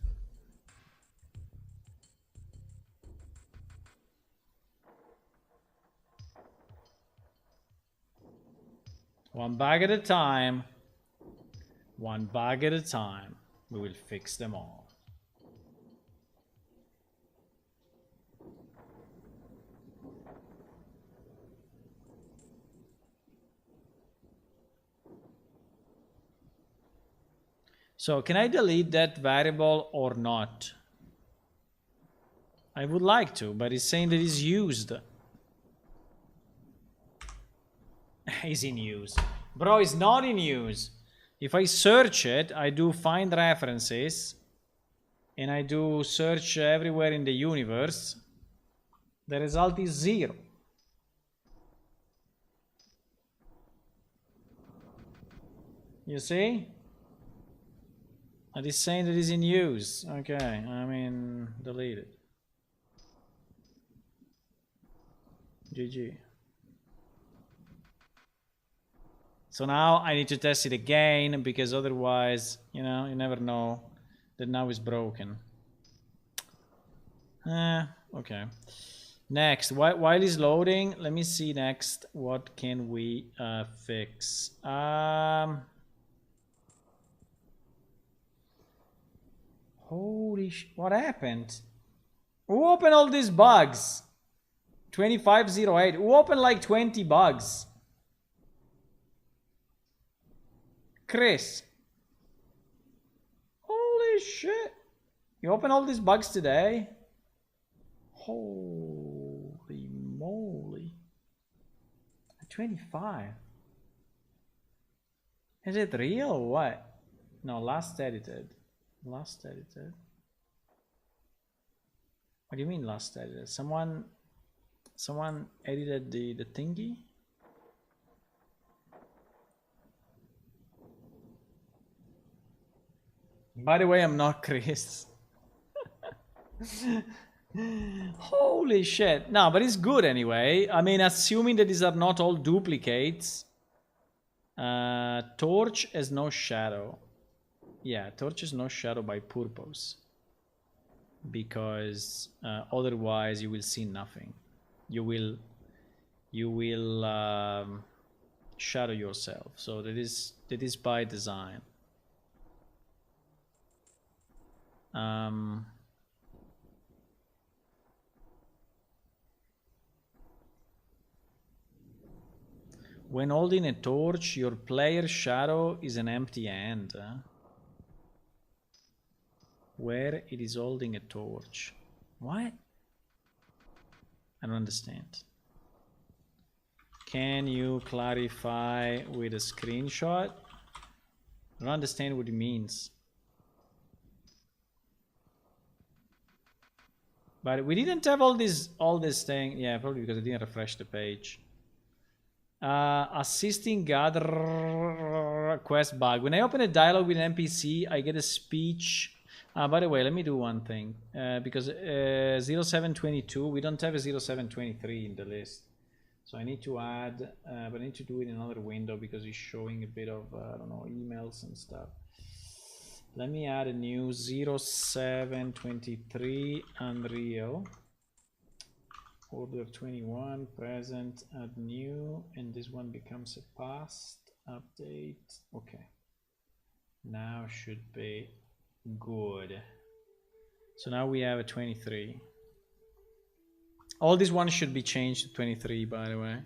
One bug at a time. One bug at a time. We will fix them all. So can I delete that variable or not? I would like to, but it's saying that it's used. Is in use. Bro, it's not in use. If I search it, I do find references, and I do search everywhere in the universe, the result is 0. You see? It is saying that it's in use. Okay, I mean, delete it. GG. So now I need to test it again, because otherwise, you know, you never know that now it's broken. Okay. Next, while it's loading, let me see next, what can we fix? Holy what happened? Who opened all these bugs? 2508. Who opened like 20 bugs? Chris. Holy shit. You open all these bugs today? Holy moly. 25. Is it real or what? No, last edited. Last edited. What do you mean last edited? Someone edited the thingy? By the way, I'm not Chris. Holy shit. No, but it's good anyway. I mean, assuming that these are not all duplicates. Torch has no shadow. Yeah, Torch has no shadow by purpose. Because otherwise you will see nothing. You will shadow yourself. So that is by design. When holding a torch, your player's shadow is an empty hand. Where it is holding a torch. What? I don't understand. Can you clarify with a screenshot? I don't understand what it means. But we didn't have all this thing. Yeah, probably because I didn't refresh the page. Assisting gather quest bug. When I open a dialogue with an NPC, I get a speech. By the way, let me do one thing. Because 0722, we don't have a 0723 in the list. So I need to add, but I need to do it in another window because it's showing a bit of, I don't know, emails and stuff. Let me add a new 0723 Unreal. Order 21, present, add new, and this one becomes a past update. Okay. Now should be good. So now we have a 23. All these ones should be changed to 23, by the way.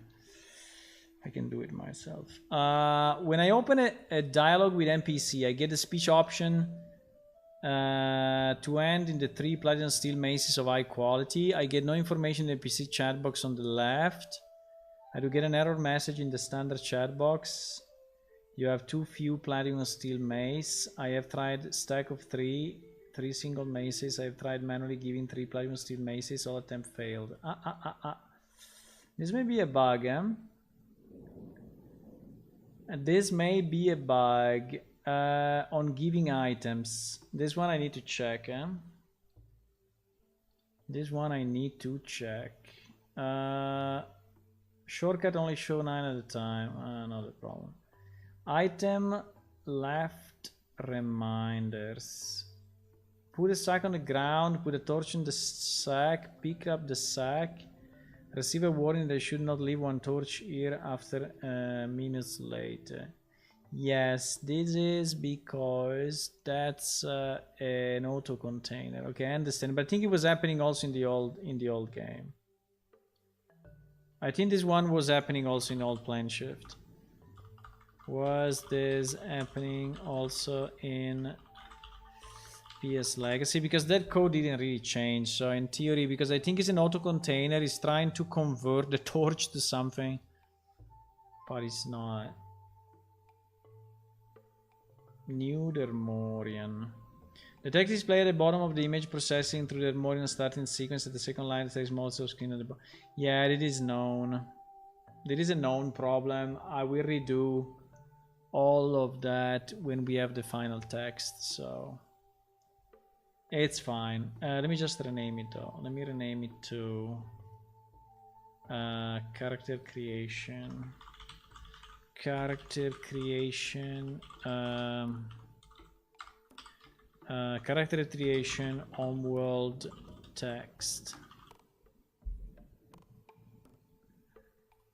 I can do it myself. When I open a dialogue with NPC, I get the speech option to end in the 3 platinum steel maces of high quality. I get no information in the NPC chat box on the left. I do get an error message in the standard chat box. You have too few platinum steel mace. I have tried stack of 3 single maces. I have tried manually giving 3 platinum steel maces. All attempt failed. This may be a bug, This may be a bug on giving items. This one I need to check. This one I need to check. Shortcut only show 9 at a time. Not a problem. Item left reminders. Put a sack on the ground. Put a torch in the sack. Pick up the sack. Receive a warning that you should not leave one torch here after minutes later. Yes, this is because that's an auto container. Okay, I understand, but I think it was happening also in the old game. I think this one was happening also in old Plane Shift. Was this happening also in PS Legacy? Because that code didn't really change. So in theory, because I think it's an auto container, it's trying to convert the torch to something, but it's not. New Dermorian. The text display at the bottom of the image processing through the Dermorian starting sequence at the second line. The text also screen at the bottom. Yeah, it is known. There is a known problem. I will redo all of that when we have the final text, so it's fine. Let me just rename it though. Let me rename it to character creation. Character creation. Character creation homeworld text.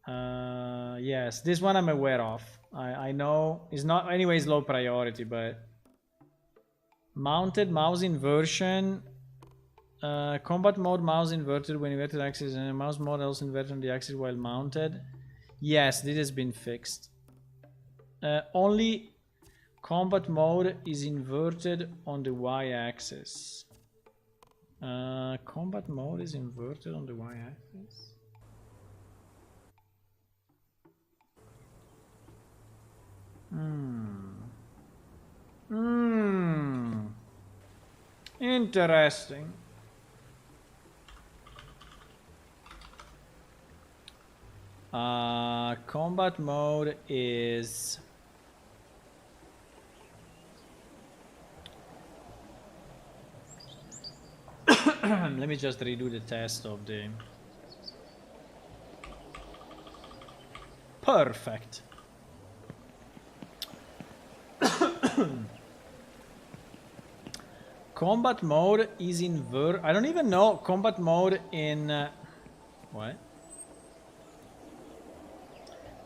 Yes, this one I'm aware of. I know it's not anyways low priority, but mounted mouse inversion, combat mode mouse inverted when inverted axis, and mouse mode also inverted on the axis while mounted. Yes, this has been fixed. Only combat mode is inverted on the y-axis. Combat mode is inverted on the y-axis. Interesting. Combat mode is... Let me just redo the test of the... Perfect. Combat mode is I don't even know combat mode in... what?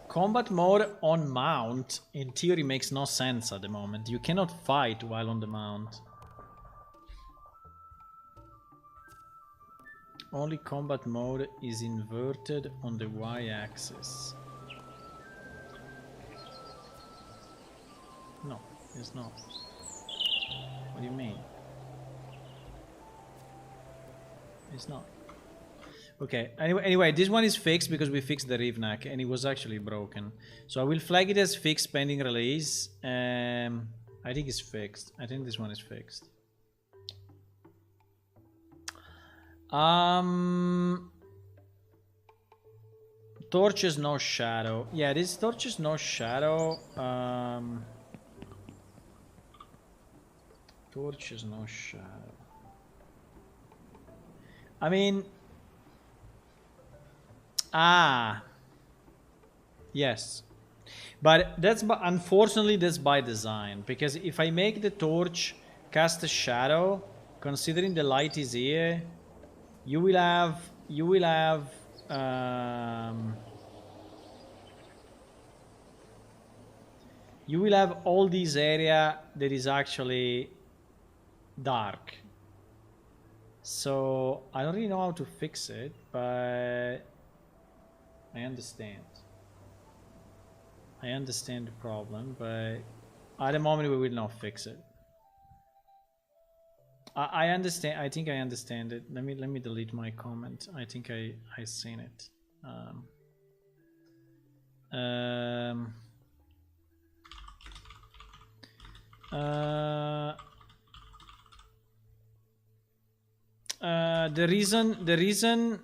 Combat mode on mount, in theory, makes no sense at the moment. You cannot fight while on the mount. Only combat mode is inverted on the y-axis. No, it's not. What do you mean? It's not. Okay, anyway, this one is fixed because we fixed the Rivnak and it was actually broken. So I will flag it as fixed pending release. I think it's fixed. I think this one is fixed. Torches no shadow. Yeah, this torches no shadow. Torches no shadow. I mean... yes, but that's unfortunately that's by design, because if I make the torch cast a shadow, considering the light is here, you will have all this area that is actually dark. So I don't really know how to fix it, but I understand. I understand the problem, but at the moment we will not fix it. I understand. I think I understand it. Let me delete my comment. I think I seen it. The reason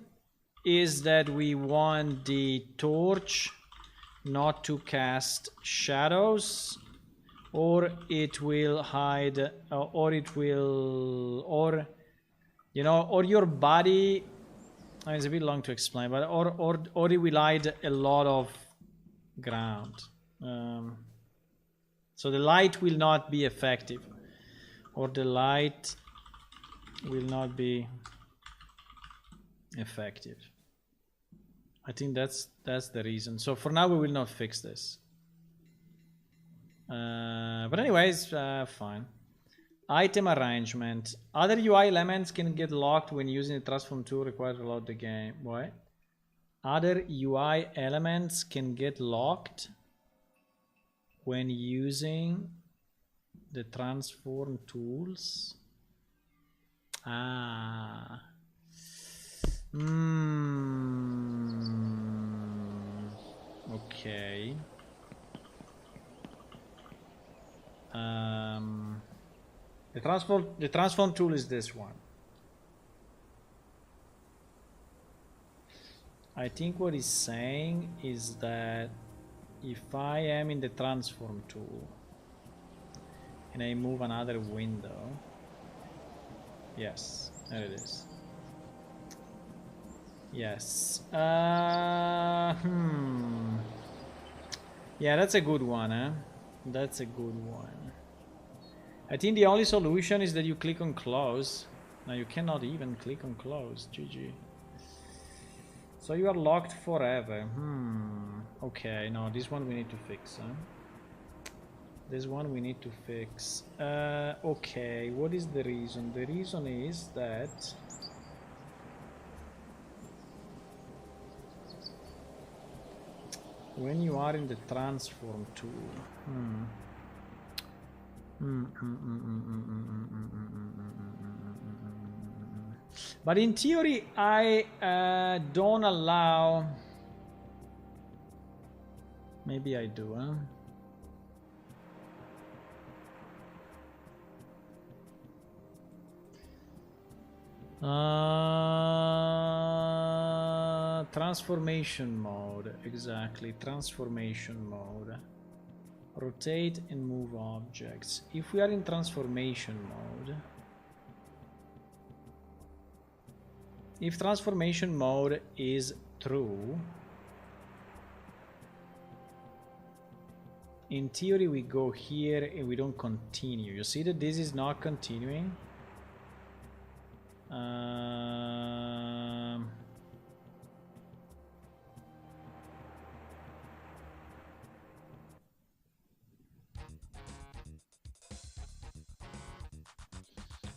is that we want the torch not to cast shadows, or it will hide, or it will, or you know, or your body. I mean, it's a bit long to explain, but or it will hide a lot of ground. So the light will not be effective, or the light will not be effective. I think that's the reason. So for now we will not fix this. But anyways, fine. Item arrangement. Other UI elements can get locked when using the transform tool required to load the game. What? Other UI elements can get locked when using the transform tools. Okay. The transform tool is this one. I think what he's saying is that if I am in the transform tool and I move another window, yes, there it is. Yes. Yeah, that's a good one, eh? That's a good one. I think the only solution is that you click on close. Now you cannot even click on close. GG. So you are locked forever. Okay, no, this one we need to fix, huh? This one we need to fix. Okay, what is the reason? The reason is that when you are in the transform tool, but in theory I don't allow. Maybe I do, huh? Transformation mode, exactly, transformation mode. Rotate and move objects. If we are in transformation mode, if transformation mode is true, in theory we go here and we don't continue. You see that this is not continuing?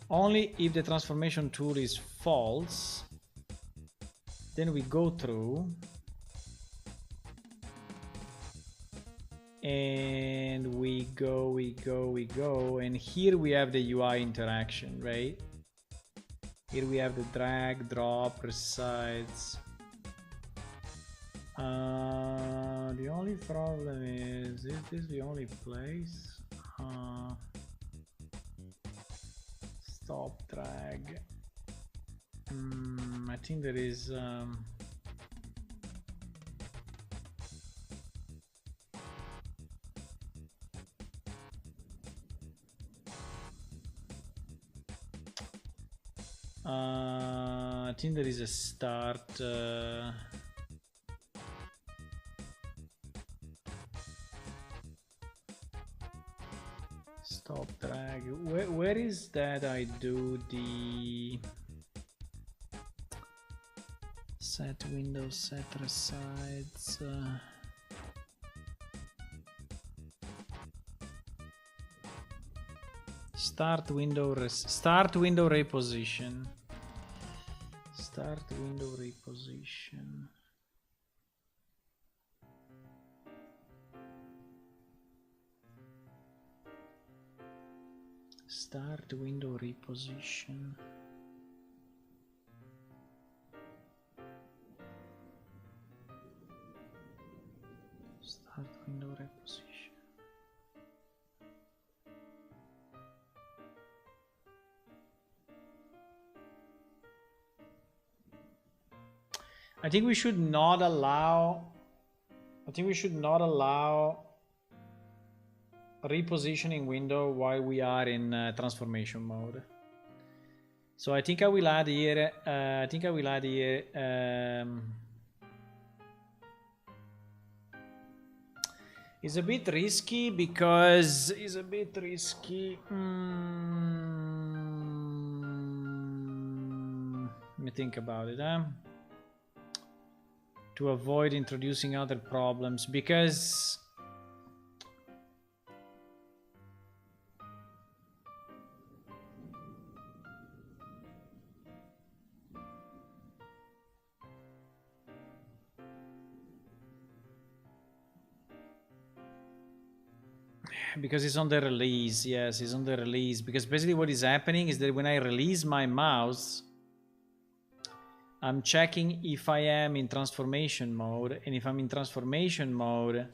Only if the transformation tool is false, then we go through and we go, and here we have the UI interaction, right? Here we have the drag, drop, resides. The only problem is this the only place? Stop drag. I think there is I think there is a start stop drag. Where is that I do the set window, set resides, start window reposition, start window reposition. Start window reposition. Start window reposition. I think we should not allow. I think we should not allow repositioning window while we are in transformation mode. So I think I will add here. It's a bit risky because it's a bit risky. Let me think about it. To avoid introducing other problems, because it's on the release. Yes, it's on the release, because basically what is happening is that when I release my mouse, I'm checking if I am in transformation mode, and if I'm in transformation mode,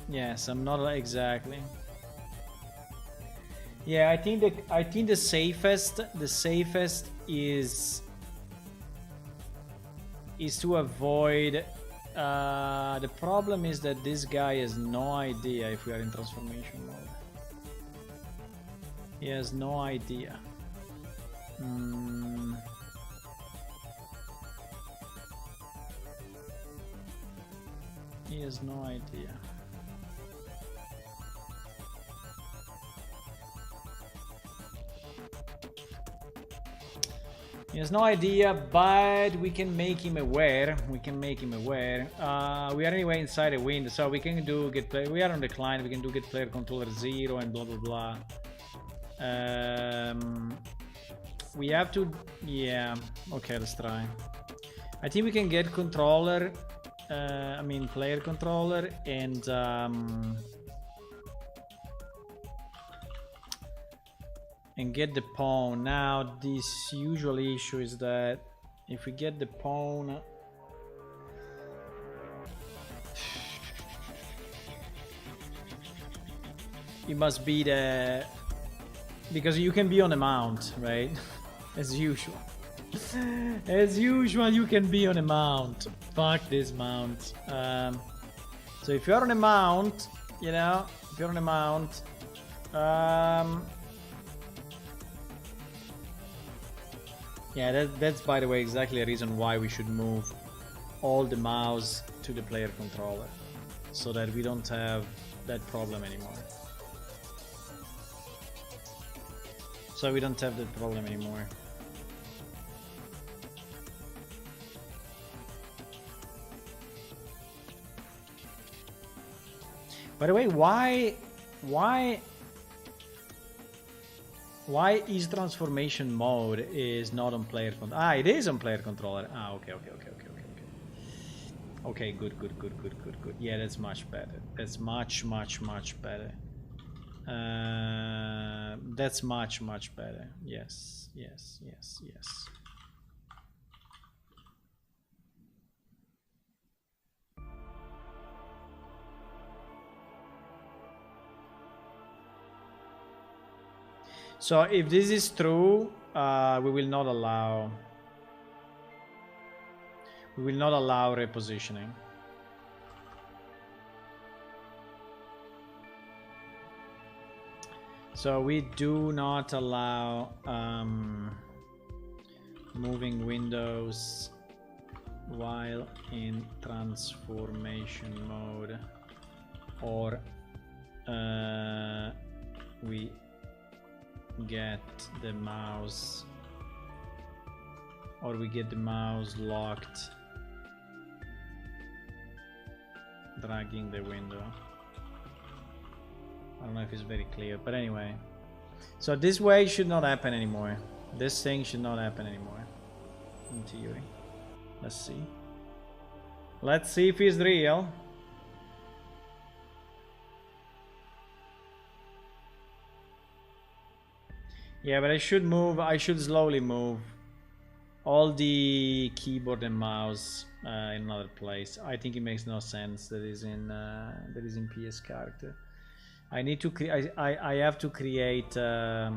yes, I'm not exactly. Yeah, I think the safest is to avoid. The problem is that this guy has no idea if we are in transformation mode. He has no idea. He has no idea. He has no idea, but we can make him aware. We are anyway inside a window, so we can do get player. We are on the client. We can do get player controller 0 and blah blah blah. We have to, yeah, okay, let's try. I think we can get controller, player controller, and get the pawn. Now this usual issue is that if we get the pawn, it must be the... Because you can be on a mount, right? As usual. As usual, you can be on a mount. Fuck this mount. So if you're on a mount, you know, if you're on a mount, yeah, that's by the way exactly a reason why we should move all the mouse to the player controller, so that we don't have that problem anymore. So we don't have that problem anymore. By the way, why is transformation mode is not on player controller? Ah, it is on player controller. Ah, okay. Okay, good. Yeah, that's much better. That's much better. That's much better. Yes. So if this is true, we will not allow repositioning. So we do not allow moving windows while in transformation mode, or we get the mouse, locked dragging the window. I don't know if it's very clear, but anyway. So this way should not happen anymore. This thing should not happen anymore, in theory. Let's see. Let's see if it's real. Yeah, but I should slowly move all the keyboard and mouse in another place. I think it makes no sense that is in PS character. I need to I have to create a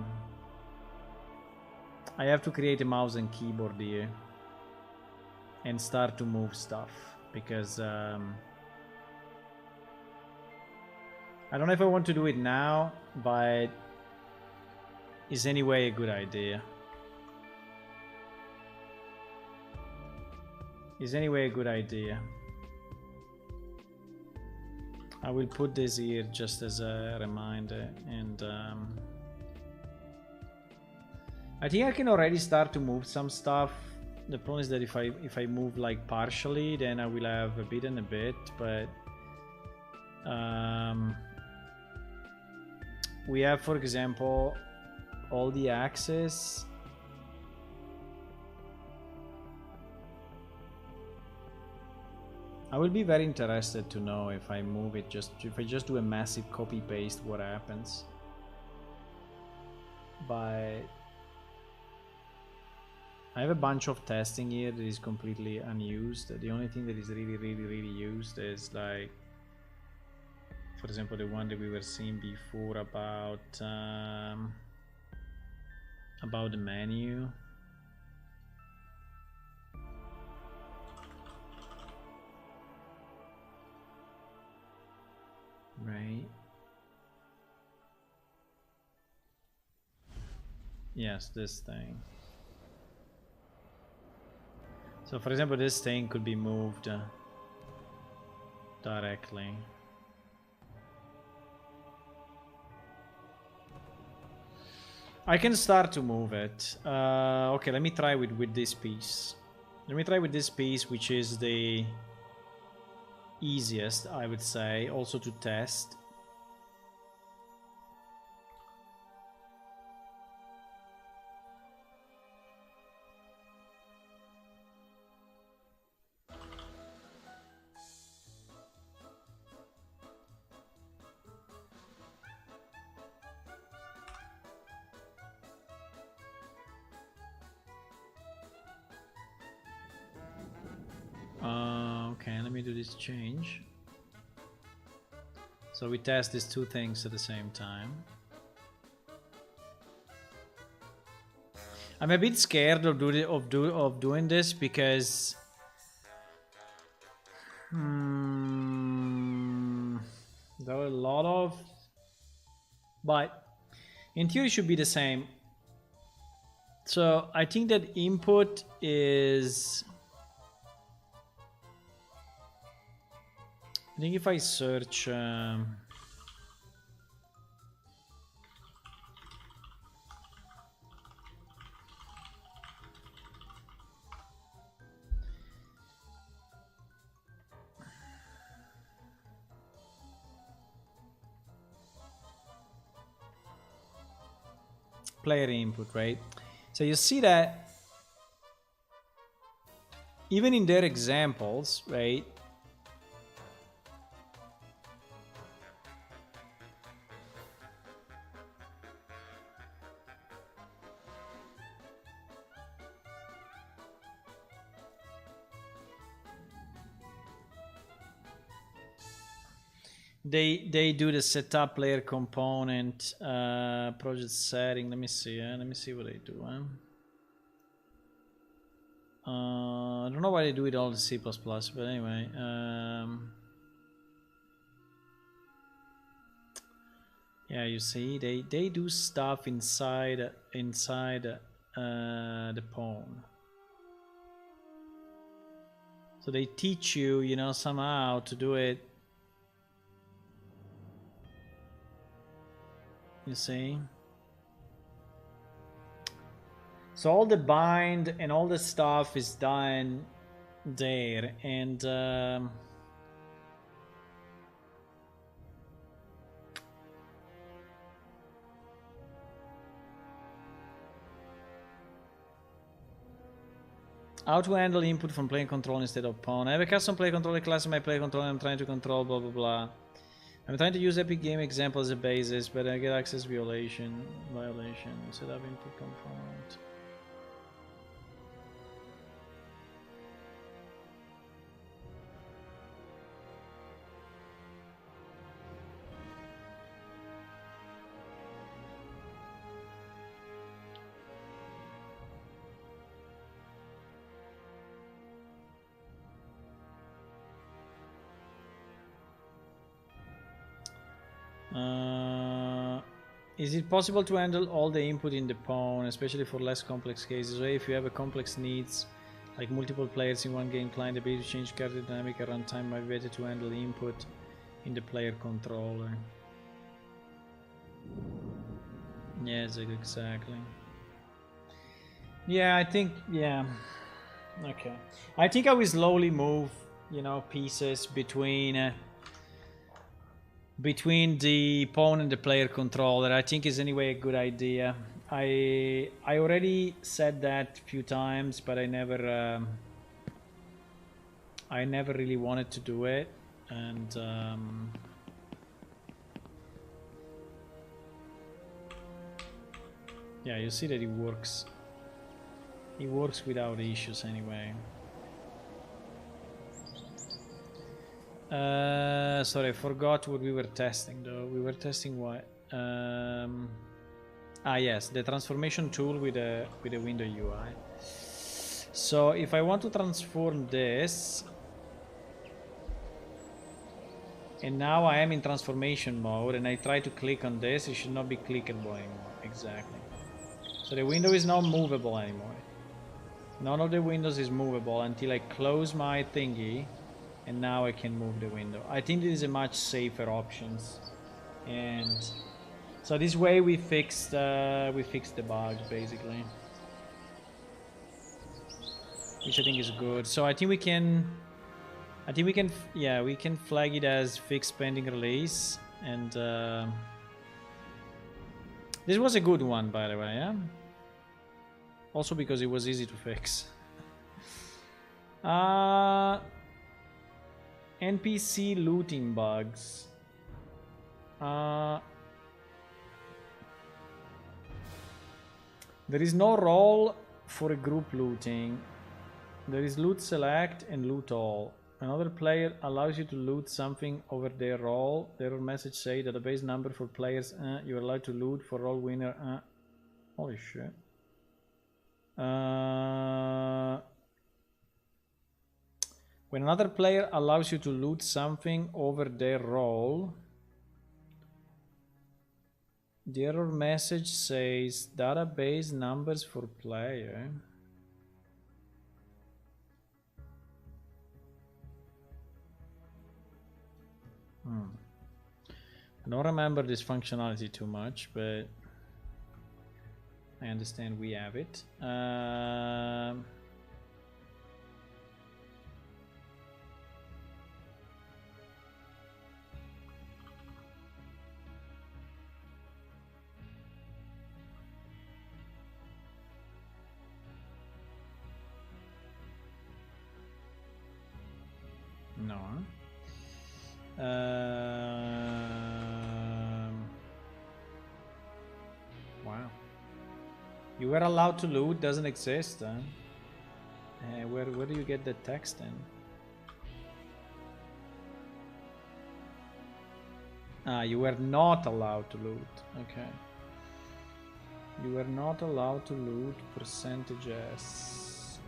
mouse and keyboard here and start to move stuff, because I don't know if I want to do it now, but is anyway a good idea. I will put this here just as a reminder, and I think I can already start to move some stuff. The problem is that if I move like partially, then I will have a bit and a bit, but we have, for example, all the axes. I will be very interested to know if I move it, if I just do a massive copy paste, what happens. But I have a bunch of testing here that is completely unused. The only thing that is really used is, like, for example, the one that we were seeing before about the menu. Right. Yes, this thing. So, for example, this thing could be moved directly. I can start to move it. Okay, let me try with this piece. Which is the easiest, I would say, also to test. Okay, let me do this change. So we test these two things at the same time. I'm a bit scared of doing this because there are a lot of, but in theory it should be the same. So I think that input is, I think if I search player input, right? So you see that even in their examples, right? They do the setup player component project setting. Let me see. Let me see what they do. I don't know why they do it all in C++, but anyway. Yeah, you see, they do stuff inside the pawn. So they teach you, you know, somehow to do it. You see? So all the bind and all the stuff is done there, and how to handle input from player control instead of pawn. I have a custom player controller class in my player controller. I'm trying to control blah blah blah. I'm trying to use Epic Game example as a basis, but I get access violation set up input component. Is it possible to handle all the input in the pawn, especially for less complex cases? Or if you have a complex needs, like multiple players in one game client, the ability to change card dynamic at runtime might be better to handle the input in the player controller. Yes, exactly. Yeah, I think, yeah. Okay. I think I will slowly move, you know, pieces between the pawn and the player controller. I think is anyway a good idea. I already said that a few times, but I never really wanted to do it, and yeah, you see that it works. It works without issues anyway. Sorry, I forgot what we were testing though. We were testing what? Yes, the transformation tool with the window UI. So if I want to transform this, and now I am in transformation mode, and I try to click on this, it should not be clickable anymore. Exactly. So the window is not movable anymore. None of the windows is movable until I close my thingy. And now I can move the window. I think this is a much safer option, and so this way we fixed the bugs basically, which I think is good. So I think we can, yeah, we can flag it as fixed pending release, and this was a good one, by the way, yeah. Also because it was easy to fix. NPC looting bugs. There is no role for a group looting. There is loot select and loot all. Another player allows you to loot something over their role. The error message say database number for players. You're allowed to loot for role winner. Holy shit. When another player allows you to loot something over their role, the error message says database numbers for player. I don't remember this functionality too much, but I understand we have it. No. Wow. You were allowed to loot, doesn't exist, huh? Where do you get the text then? You were not allowed to loot. Okay. You were not allowed to loot percentages.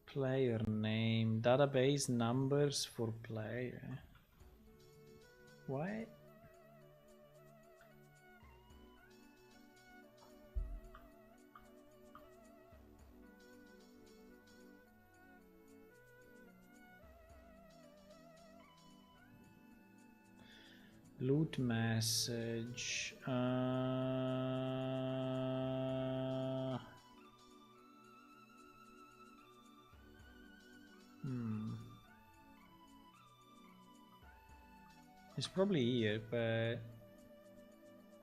Player name, database numbers for player. What? Loot message. It's probably here, but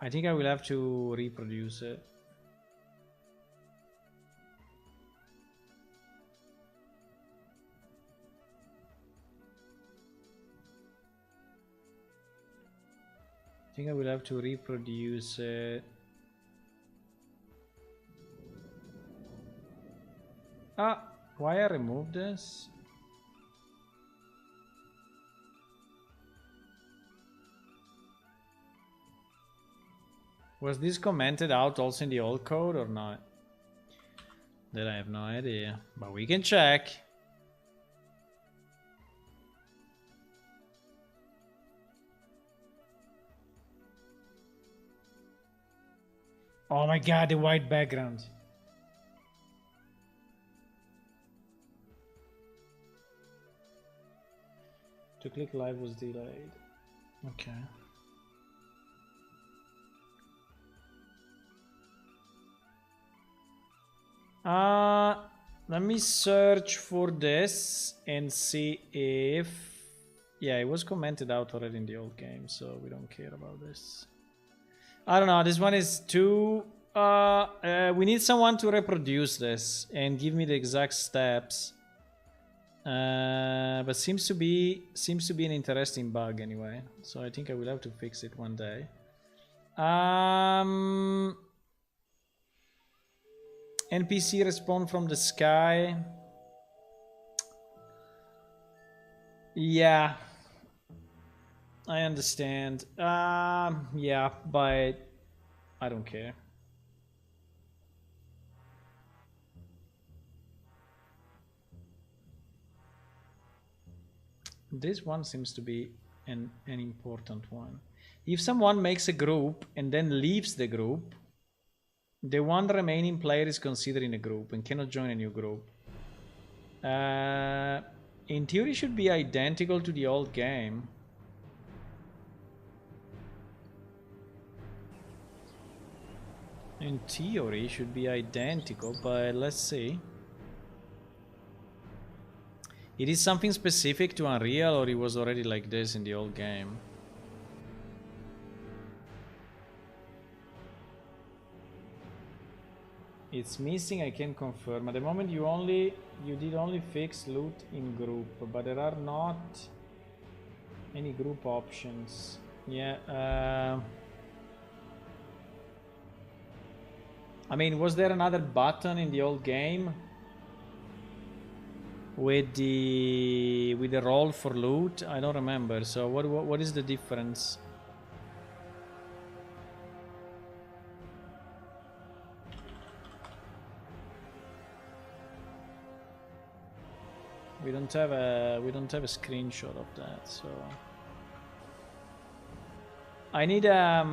I think I will have to reproduce it. I think I will have to reproduce it. Why I removed this? Was this commented out also in the old code or not? That I have no idea, but we can check. Oh my god, the white background. To click live was delayed. Okay. Let me search for this and see if... Yeah, it was commented out already in the old game, so we don't care about this. I don't know, this one is too... we need someone to reproduce this and give me the exact steps. But seems to be an interesting bug anyway, so I think I will have to fix it one day. NPC respawn from the sky. Yeah, I understand. Yeah, but I don't care. This one seems to be an important one. If someone makes a group and then leaves the group, the one remaining player is considered in a group and cannot join a new group. In theory, it should be identical to the old game. In theory, it should be identical, but let's see. It is something specific to Unreal, or it was already like this in the old game? It's missing, I can confirm. At the moment you did only fix loot in group, but there are not any group options. Yeah, I mean, was there another button in the old game with the roll for loot? I don't remember. So what is the difference? We don't have a screenshot of that, so I need I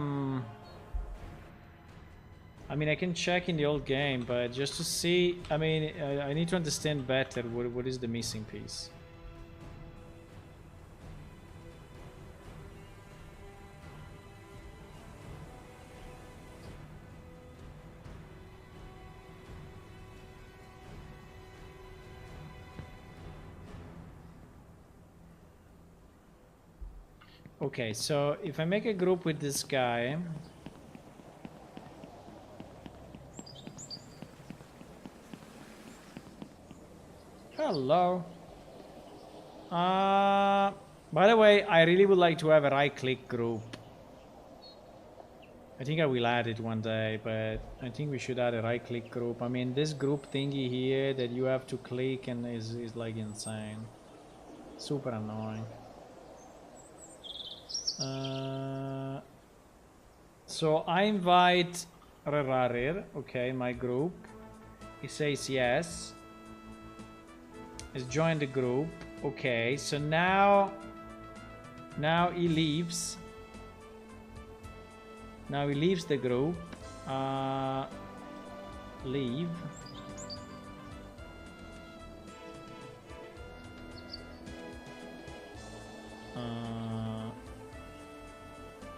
mean, I can check in the old game, but just to see, I mean, I need to understand better what is the missing piece. Okay, so if I make a group with this guy, hello. By the way, I really would like to have a right-click group. I think I will add it one day, but I think we should add a right-click group. I mean, this group thingy here that you have to click and is like insane. Super annoying. So I invite Rarir, okay, my group. He says yes. He's joined the group. Okay, so now he leaves. Now he leaves the group. Leave.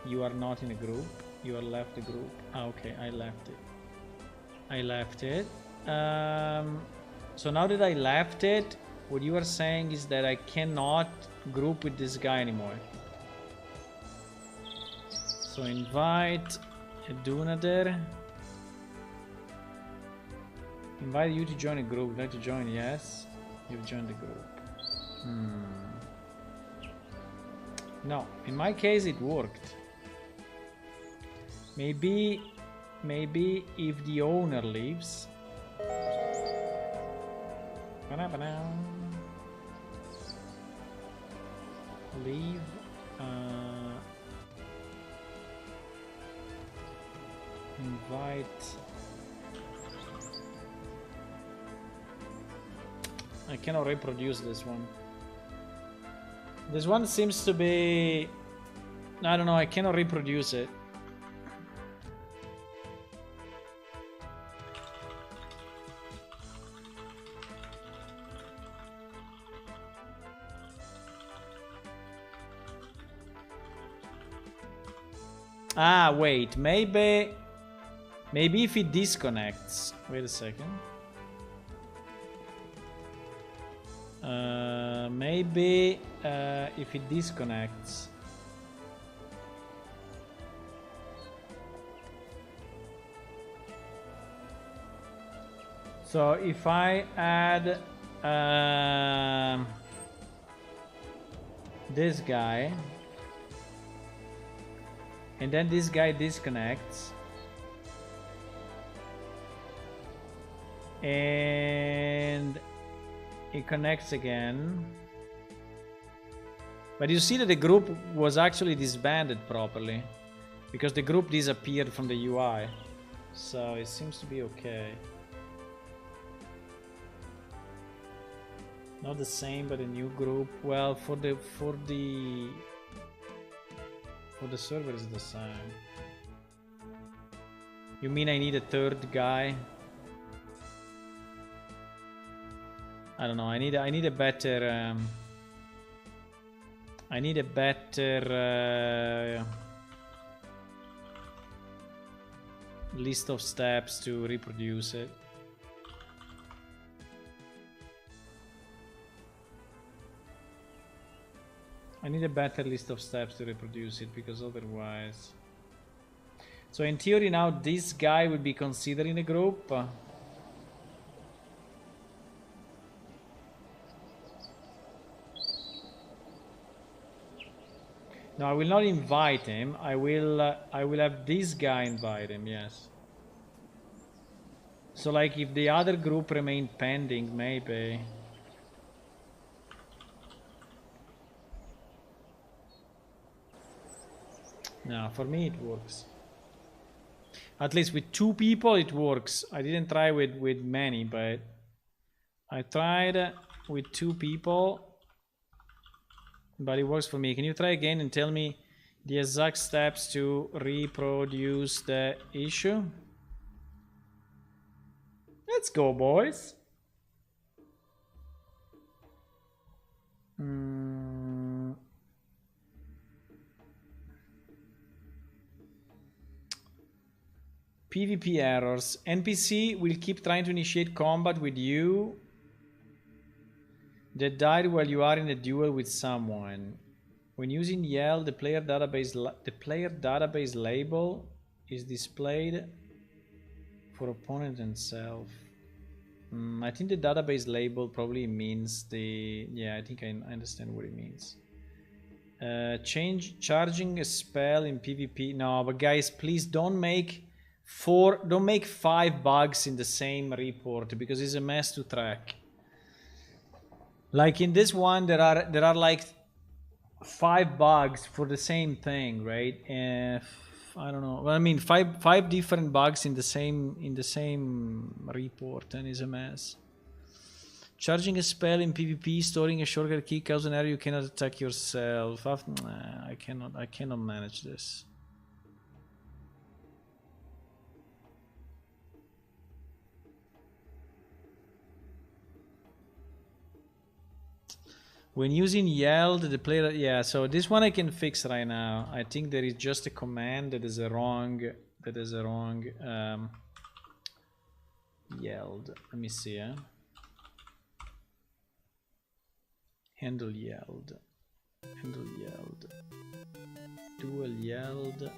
You are not in a group. You are left the group. Okay, I left it. I left it. So now that I left it, what you are saying is that I cannot group with this guy anymore. So invite Dunader. Invite you to join a group. Would you like to join? Yes. You've joined the group. No, in my case it worked. Maybe if the owner leaves. Leave. Invite. I cannot reproduce this one. This one seems to be... I don't know, I cannot reproduce it. Ah, wait, maybe if it disconnects. Wait a second. Maybe if it disconnects. So if I add this guy, and then this guy disconnects, and it connects again, but you see that the group was actually disbanded properly because the group disappeared from the UI, so it seems to be okay. Not the same, but a new group. Well, for the server is the same. You mean I need a third guy? I don't know. I need a better. I need a better list of steps to reproduce it. I need a better list of steps to reproduce it, because otherwise... So in theory now this guy would be considered in a group. No, I will not invite him. I will have this guy invite him, yes. So like if the other group remained pending, maybe. No, for me it works. At least with 2 people it works. I didn't try with many, but I tried with 2 people, but it works for me. Can you try again and tell me the exact steps to reproduce the issue? Let's go, boys. PvP errors. NPC will keep trying to initiate combat with you that died while you are in a duel with someone. When using Yell, the player database label is displayed for opponent and self. I think the database label probably means the... Yeah, I think I understand what it means. Charging a spell in PvP. No, but guys, please don't make 5 bugs in the same report, because it's a mess to track. Like in this one, there are like 5 bugs for the same thing, right? I don't know. Well, I mean, five different bugs in the same report, and it's a mess. Charging a spell in PvP, storing a shortcut key, cause an error you cannot attack yourself. I cannot manage this. When using yelled, the player... Yeah, so this one I can fix right now. I think there is just a command that is a wrong... yelled. Let me see, Handle yelled. Handle yelled. Dual yelled.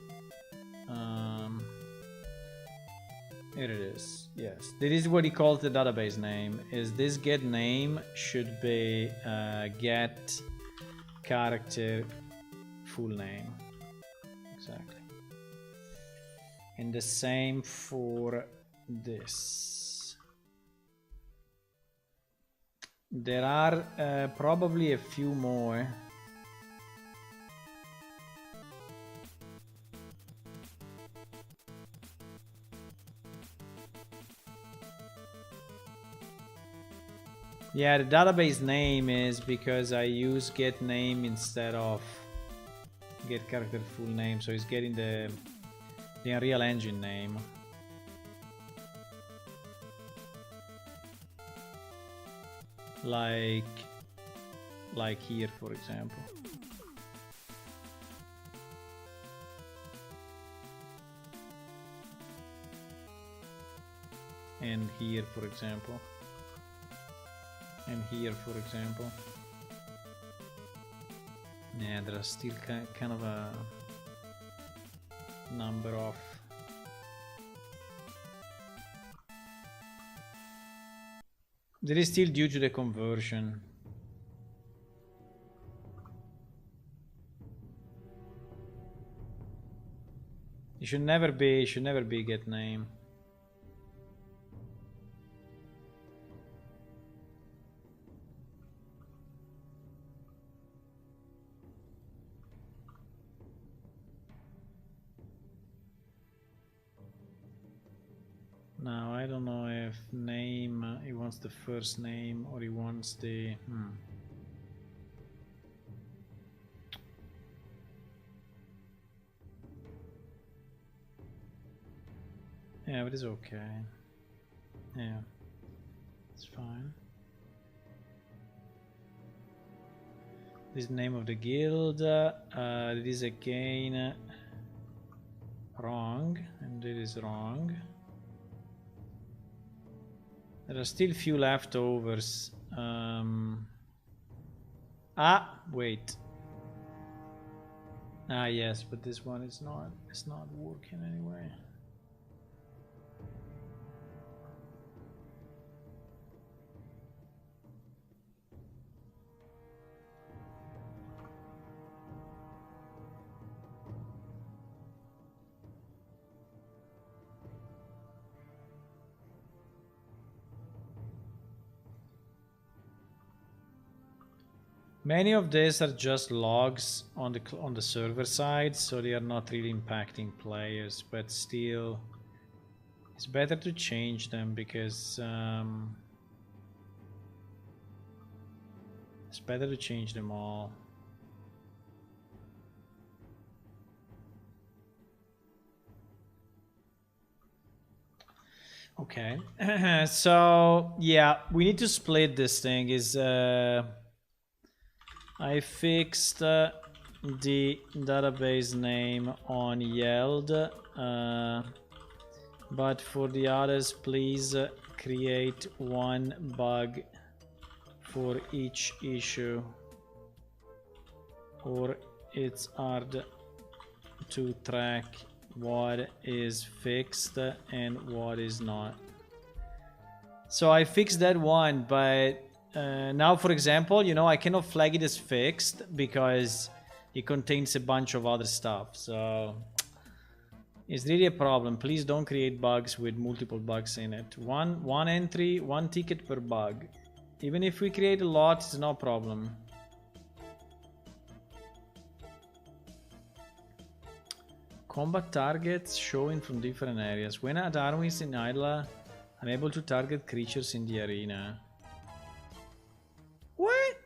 Here it is. Yes, this is what he calls the database name. Is this get name should be get character full name. Exactly. And the same for this. There are probably a few more. Yeah, the database name is because I use get name instead of get character full name, so it's getting the Unreal Engine name. Like here, for example. And here, for example. And here, for example. Yeah, there are still kind of a number of... That is still due to the conversion. It should never be get name. Now I don't know if name he wants the first name or he wants the Yeah, but it's okay. Yeah, it's fine. This is the name of the guild. It is again wrong, and it is wrong. There are still few leftovers. Wait. Yes, but this one is not. It's not working anyway. Many of these are just logs on the server side, so they are not really impacting players, but still it's better to change them because it's better to change them all. Okay, so yeah, we need to split this thing. I fixed the database name on Yeld, but for the others, please create one bug for each issue, or it's hard to track what is fixed and what is not. So I fixed that one, but now, for example, you know, I cannot flag it as fixed because it contains a bunch of other stuff. So it's really a problem. Please don't create bugs with multiple bugs in it. One entry, one ticket per bug. Even if we create a lot, it's no problem. Combat targets showing from different areas. When at armies in Idla, I'm able to target creatures in the arena. What?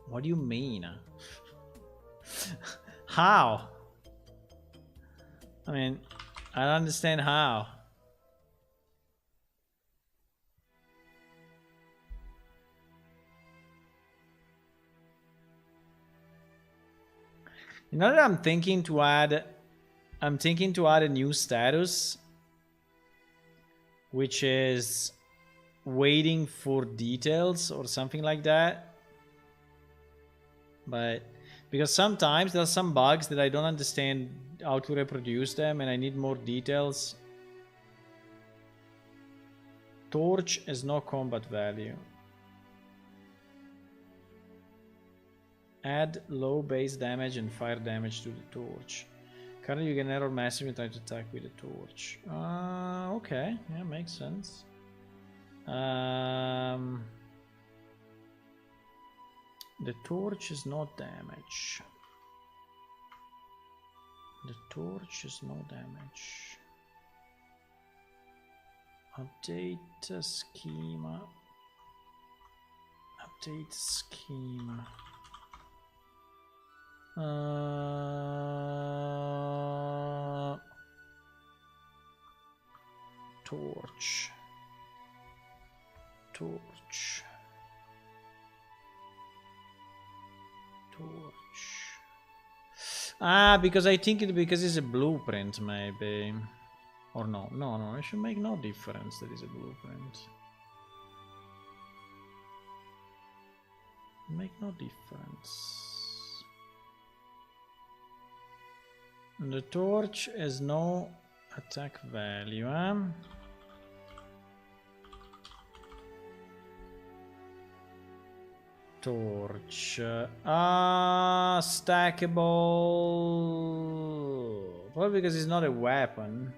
What do you mean? How? I mean, I don't understand how. You know that I'm thinking to add a new status, which is waiting for details or something like that. But because sometimes there are some bugs that I don't understand how to reproduce them and I need more details. Torch has no combat value. Add low base damage and fire damage to the torch. Currently you get an error massive when trying to attack with a torch. Okay, yeah, makes sense. The torch is no damage. The torch is no damage. Update schema. Update schema. Torch. Torch. Because I think because it's a blueprint, maybe. Or no, it should make no difference that it's a blueprint. Make no difference. And the torch has no attack value, Torch. Stackable. Probably because it's not a weapon.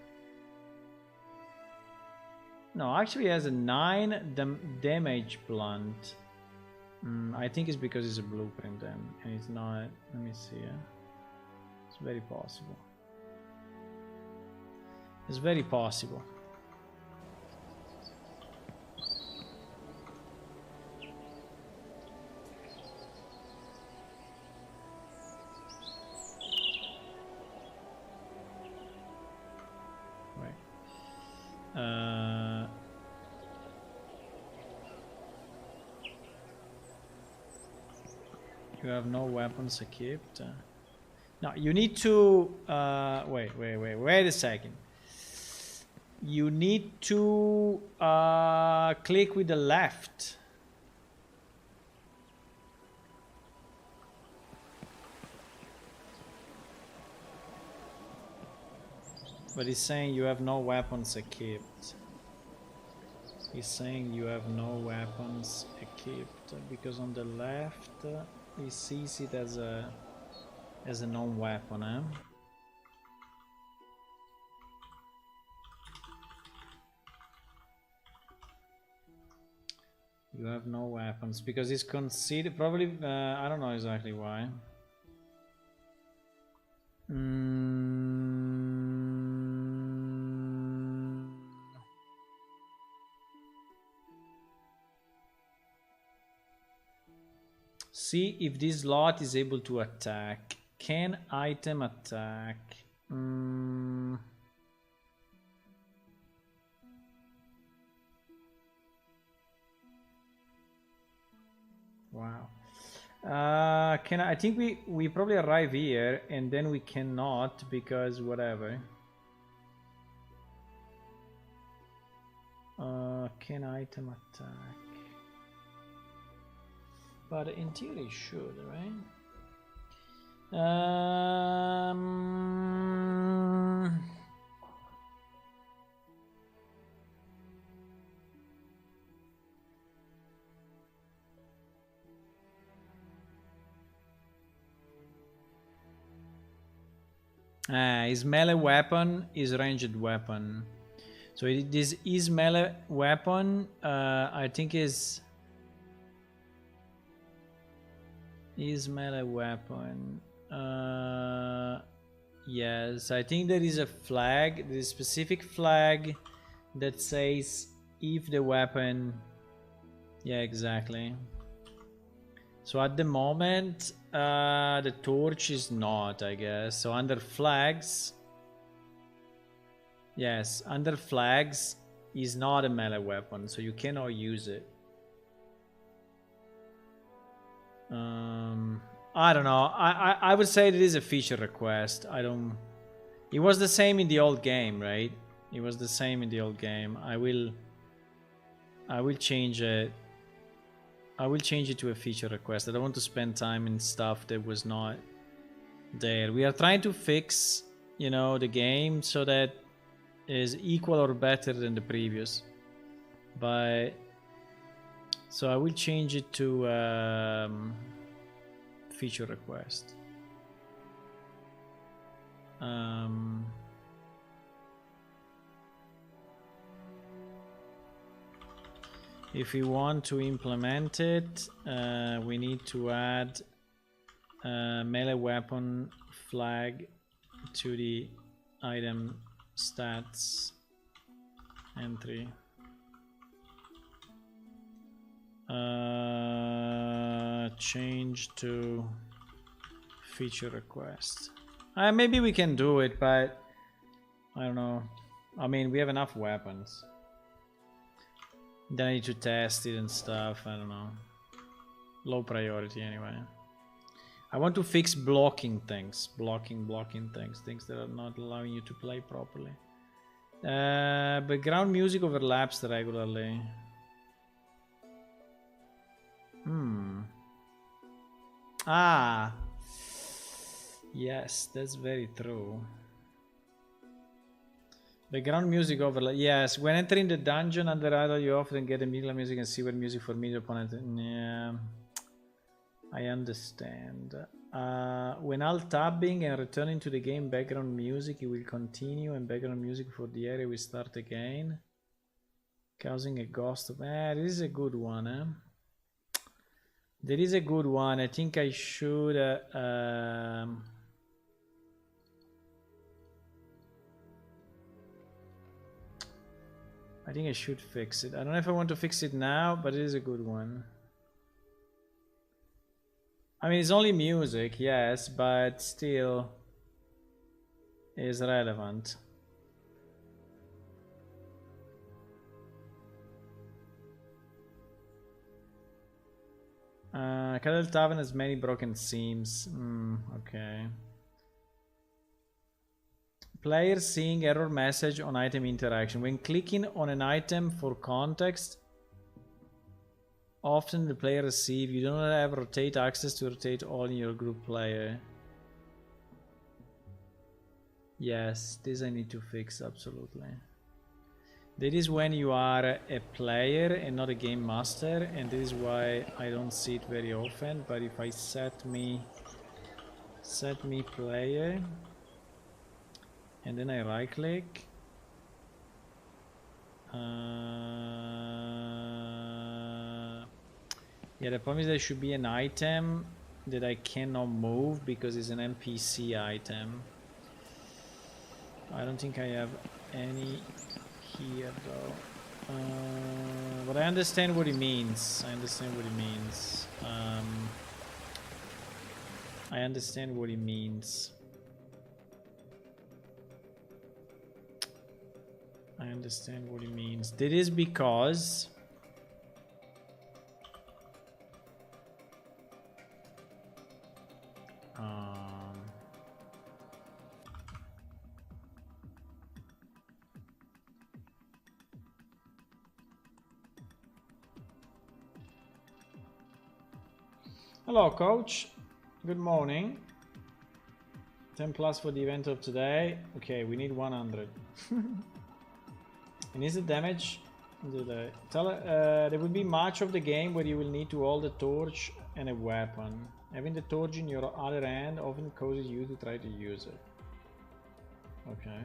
No, actually it has a 9 damage blunt. I think it's because it's a blueprint then, and it's not. Let me see. It's very possible. It's very possible. You have no weapons equipped. No, you need to wait a second. You need to click with the left. But he's saying you have no weapons equipped. He's saying you have no weapons equipped because on the left he sees it as a non-weapon, You have no weapons because it's considered probably. I don't know exactly why. See if this lot is able to attack. Can item attack? Wow. I think we probably arrive here and then we cannot because whatever. Can item attack? But in theory it should, right? His melee weapon is ranged weapon. So this is melee weapon. I think is melee weapon. Yes, I think there is a flag. There is a specific flag that says if the weapon. Yeah, exactly. So at the moment, the torch is not, I guess. So under flags, yes, under flags is not a melee weapon, so you cannot use it. I don't know. I would say it is a feature request. I don't. It was the same in the old game, right? It was the same in the old game. I will change it. I will change it to a feature request. I don't want to spend time in stuff that was not there. We are trying to fix, you know, the game so that it is equal or better than the previous. But so I will change it to feature request. If we want to implement it, we need to add melee weapon flag to the item stats entry. Change to feature request. Maybe we can do it, but I don't know. I mean, we have enough weapons. Then I need to test it and stuff. I don't know. Low priority anyway. I want to fix blocking things. Blocking things. Things that are not allowing you to play properly. Background music overlaps regularly. Ah. Yes, that's very true. Background music overlap. Yes, when entering the dungeon under idle, you often get a middle music and see where music for media opponent. Yeah, I understand. When alt tabbing and returning to the game background music, it will continue, and background music for the area will start again, causing a ghost. This is a good one, eh? There is a good one. I think I should. I think I should fix it. I don't know if I want to fix it now, but it is a good one. I mean, it's only music, yes, but still is relevant. Cadel Tavern has many broken seams. Okay. Player seeing error message on item interaction. When clicking on an item for context, often the player receives. You do not have rotate access to rotate all in your group player. Yes, this I need to fix, absolutely. That is when you are a player and not a game master, and this is why I don't see it very often. But if I set me player, and then I right click, Yeah, the problem is there should be an item that I cannot move because it's an NPC item. I don't think I have any here though. But I understand what it means. I understand what it means. I understand what it means. I understand what it means. That is because hello, coach. Good morning. 10 plus for the event of today. Okay, we need 100. And is the damage? There will be much of the game where you will need to hold a torch and a weapon. Having the torch in your other hand often causes you to try to use it. Okay.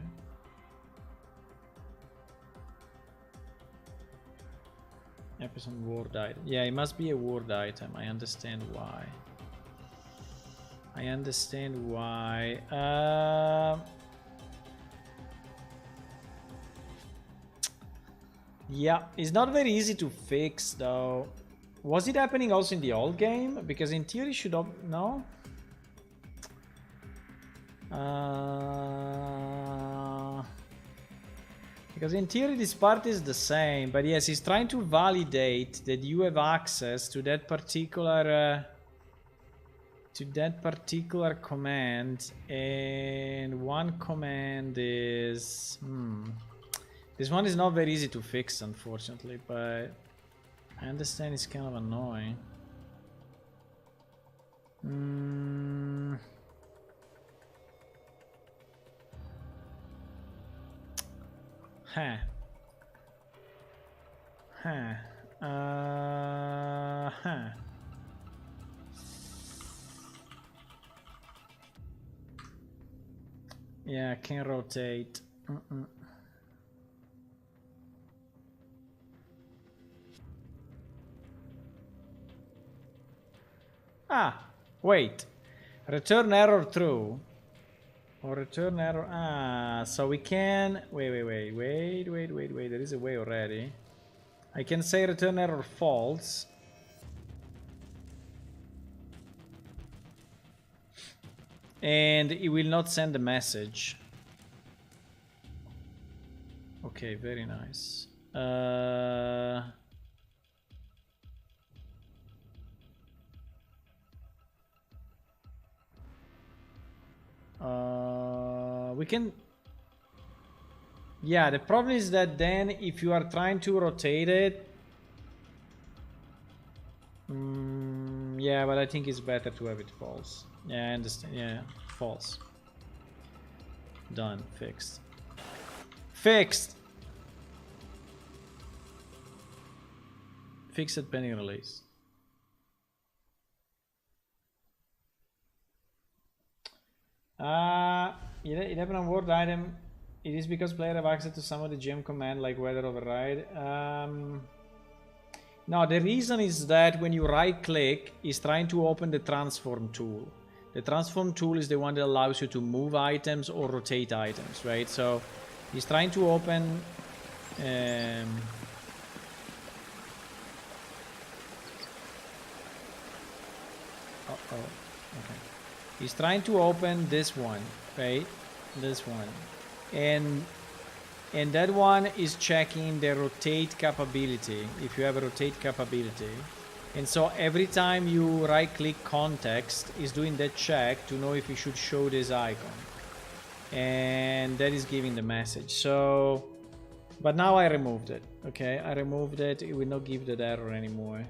Episode ward item. Yeah, it must be a ward item. I understand why. I understand why. Yeah, it's not very easy to fix though. Was it happening also in the old game? Because in theory it should have... No? Because in theory this part is the same. But yes, he's trying to validate that you have access to that particular... command. And one command is... This one is not very easy to fix, unfortunately, but I understand it's kind of annoying. Yeah, I can rotate. Ah, wait. Return error true. Or return error. Ah, so we can... Wait. There is a way already. I can say return error false. And it will not send a message. Okay, very nice. We can... Yeah, the problem is that then if you are trying to rotate it... yeah, but I think it's better to have it false. Yeah, I understand. Yeah, false. Done. Fixed. Fixed! Fixed pending release. It happened on word item. It is because player have access to some of the gem command like weather override. No, the reason is that when you right click, it's trying to open the transform tool. The transform tool is the one that allows you to move items or rotate items, right? So he's trying to open uh-oh, okay. He's trying to open this one, right? This one. And that one is checking the rotate capability, if you have a rotate capability. And so every time you right click context, is doing that check to know if you should show this icon. And that is giving the message. So, but now I removed it, okay? I removed it, it will not give that error anymore.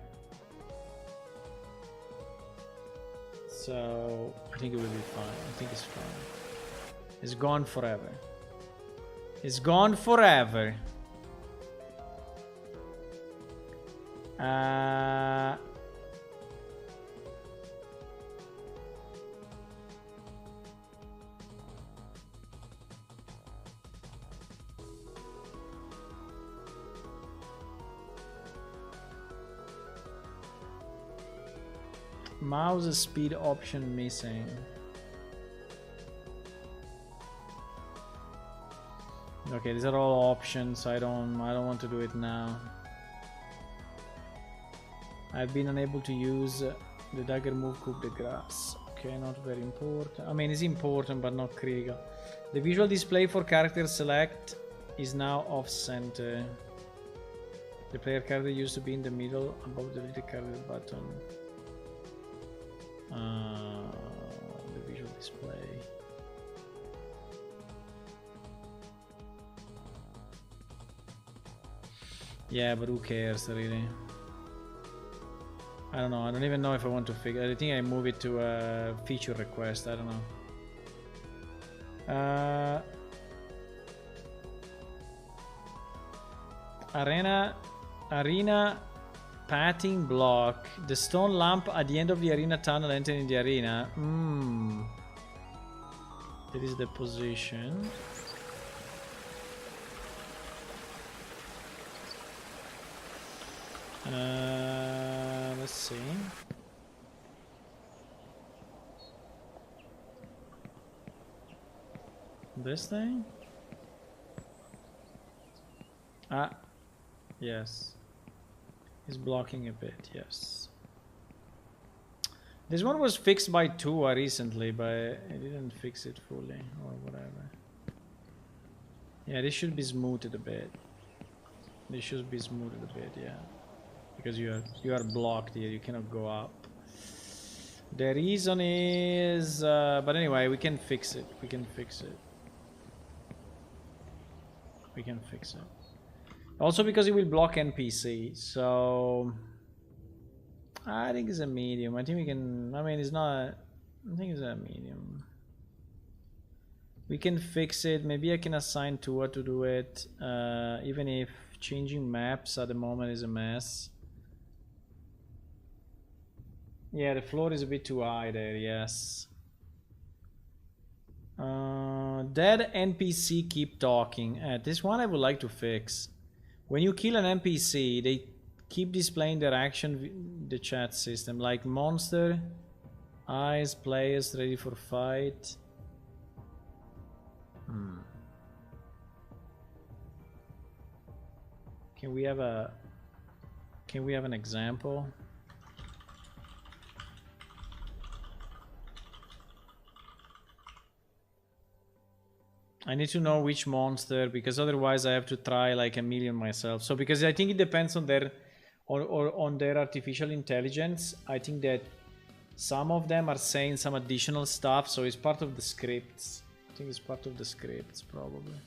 So, I think it will be fine. I think it's fine. It's gone forever. It's gone forever. Mouse speed option missing. Okay, these are all options. I don't want to do it now. I've been unable to use the dagger move coup de grace. Okay, not very important. I mean, it's important, but not critical. The visual display for character select is now off center. The player character used to be in the middle above the little character button. The visual display. Yeah, but who cares really? I don't know. I don't even know if I want to fix. I think I move it to a feature request. I don't know. Arena pathing block. The stone lamp at the end of the arena tunnel entering the arena. That is the position. Let's see. This thing? Yes. It's blocking a bit, yes. This one was fixed by Tua recently, but it didn't fix it fully or whatever. Yeah, this should be smoothed a bit. This should be smoothed a bit, yeah. Because you are blocked here, you cannot go up. The reason is but anyway, we can fix it. We can fix it. We can fix it. Also because it will block NPC, so I think it's a medium. I think we can, I mean it's not, I think it's a medium. We can fix it. Maybe I can assign Tua to do it, even if changing maps at the moment is a mess. Yeah, the floor is a bit too high there, yes. Dead NPC keep talking. This one I would like to fix. When you kill an NPC, they keep displaying their action, the chat system, like monster, eyes, players ready for fight. Can we have an example? I need to know which monster, because otherwise I have to try like a million myself. So because I think it depends on their on their artificial intelligence. I think that some of them are saying some additional stuff, so it's part of the scripts. I think it's part of the scripts probably.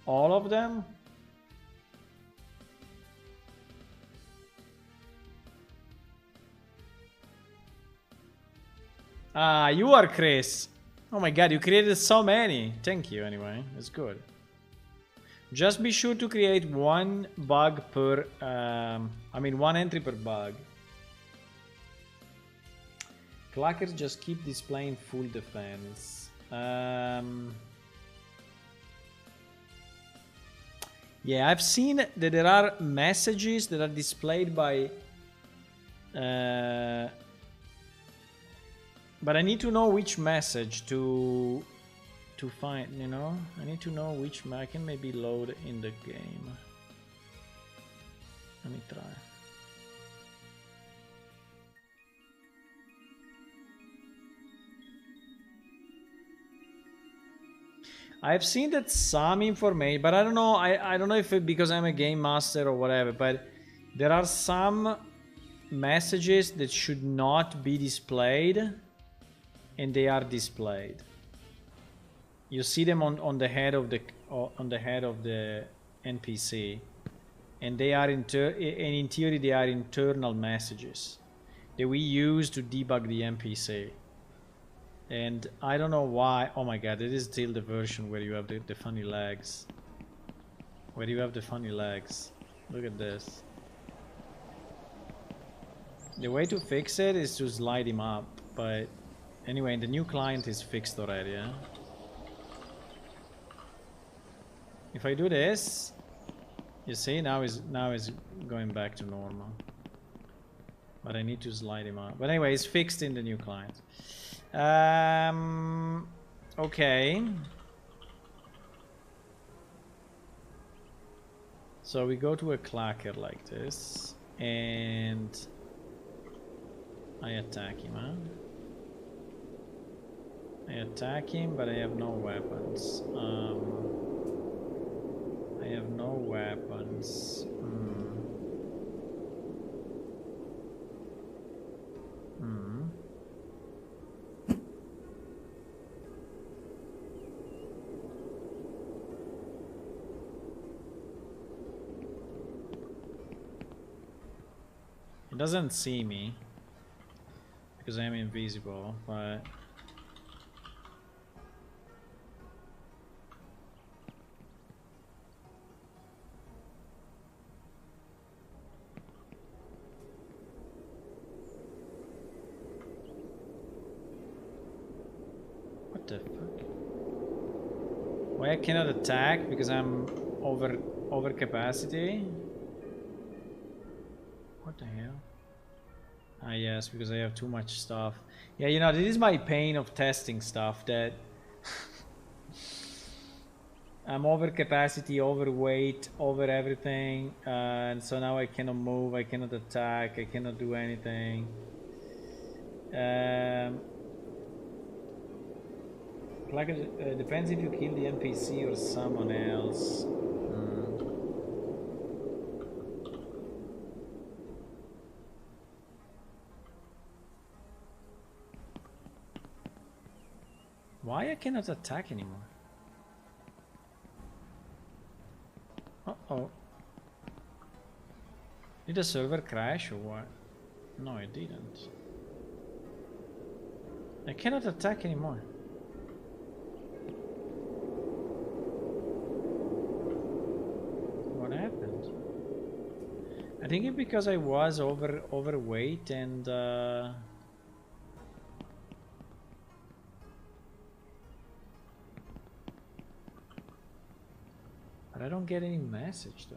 All of them? Ah, you are Chris. Oh my god, you created so many. Thank you anyway, that's good. Just be sure to create one bug per, I mean one entry per bug. Clackers just keep displaying full defense. Yeah, I've seen that there are messages that are displayed by but I need to know which message to find, you know? I need to know which I can maybe load in the game. Let me try. I've seen that some information, but I don't know. I don't know if it, because I'm a game master or whatever, but there are some messages that should not be displayed, and they are displayed. You see them on the head of the NPC, and they are in theory they are internal messages that we use to debug the NPC. And I don't know why. Oh my god, it is still the version where you have the funny legs. Where you have the funny legs. Look at this. The way to fix it is to slide him up, but anyway, the new client is fixed already, yeah? If I do this, you see, now is going back to normal. But I need to slide him out. But anyway, it's fixed in the new client. Okay. So we go to a clacker like this, and I attack him, huh? I attack him, but I have no weapons. I have no weapons. He doesn't see me because I'm invisible, but what the fuck? Why I cannot attack? Because I'm over capacity? What the hell? Ah yes, because I have too much stuff. Yeah, you know, this is my pain of testing stuff, that I'm over capacity, overweight, over everything, and so now I cannot move, I cannot attack, I cannot do anything. Depends if you kill the NPC or someone else. Why I cannot attack anymore? Uh-oh. Did the server crash or what? No, it didn't. I cannot attack anymore. What happened? I think it's because I was overweight and but I don't get any message though.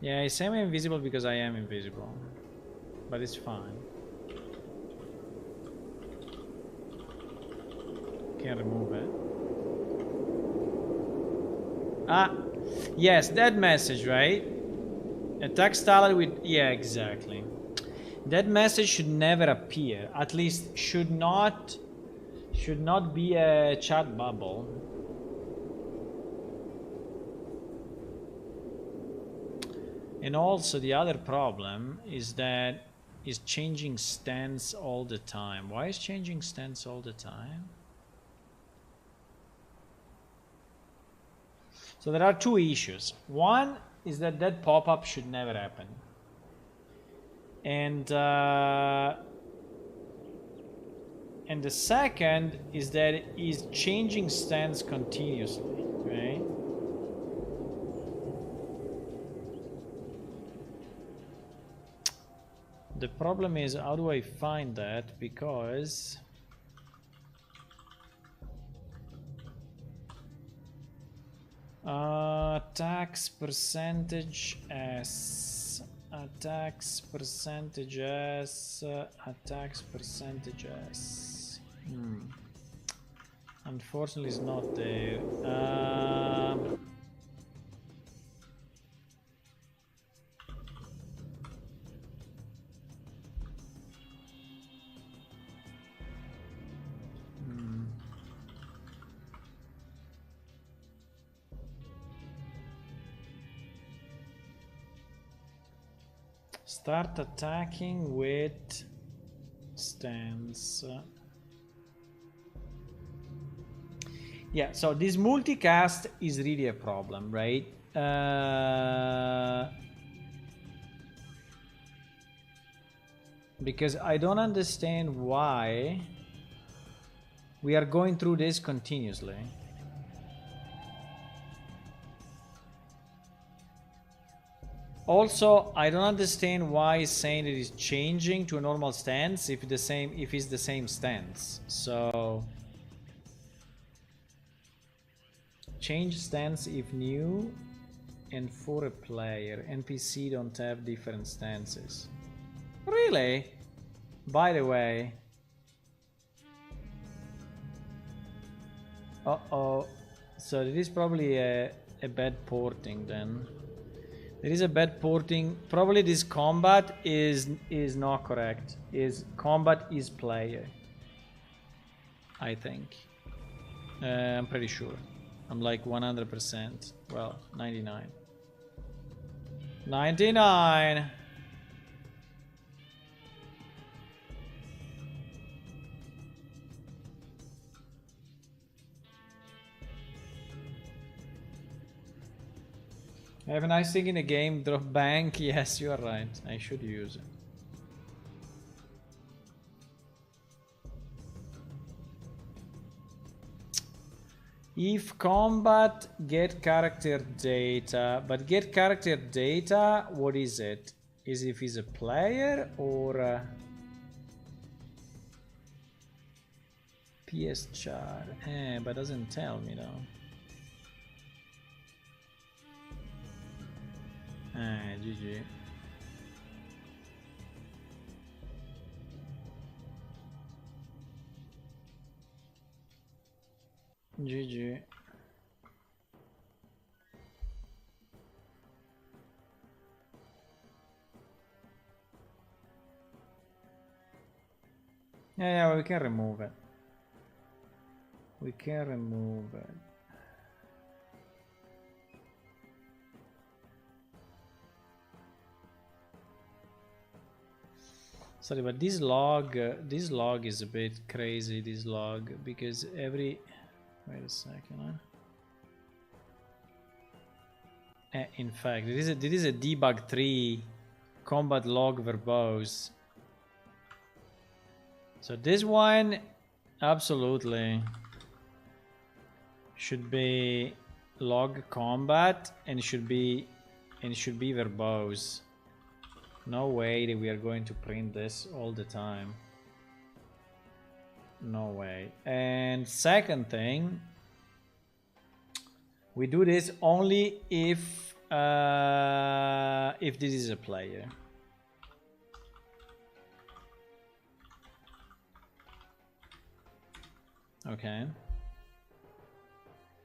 Yeah, I say I'm invisible because I am invisible, but it's fine. Can't remove it. Ah, yes, that message, right? Attack started with, yeah, exactly. That message should never appear. At least should not be a chat bubble. And also the other problem is that it's changing stance all the time. Why is changing stance all the time? So there are two issues. One is that that pop-up should never happen. And the second is that it is changing stance continuously, right? The problem is, how do I find that? Because attacks percentage S, attacks percentage S, attacks percentage S. Unfortunately, it's not there. Start attacking with stance. Yeah, so this multicast is really a problem, right? Because I don't understand why we are going through this continuously. Also, I don't understand why it's saying it is changing to a normal stance if it's the same stance. So change stance if new, and for a player. NPC don't have different stances. Really? By the way. Uh-oh. So it is probably a bad porting then. There is a bad porting. Probably this combat is not correct. Combat is player. I think. I'm pretty sure. I'm like 100%. Well, 99. 99! I have a nice thing in the game, drop bank. Yes, you are right. I should use it. If combat, get character data. But get character data, what is it? Is if he's a player or PS chart? But doesn't tell me though. GG. GG. Yeah, we can remove it. We can remove it. Sorry, but this log is a bit crazy. This log, because every wait a second. In fact, this is a debug 3 combat log verbose. So this one absolutely should be log combat and should be verbose. No way that we are going to print this all the time. No way. And second thing, we do this only if this is a player. Okay.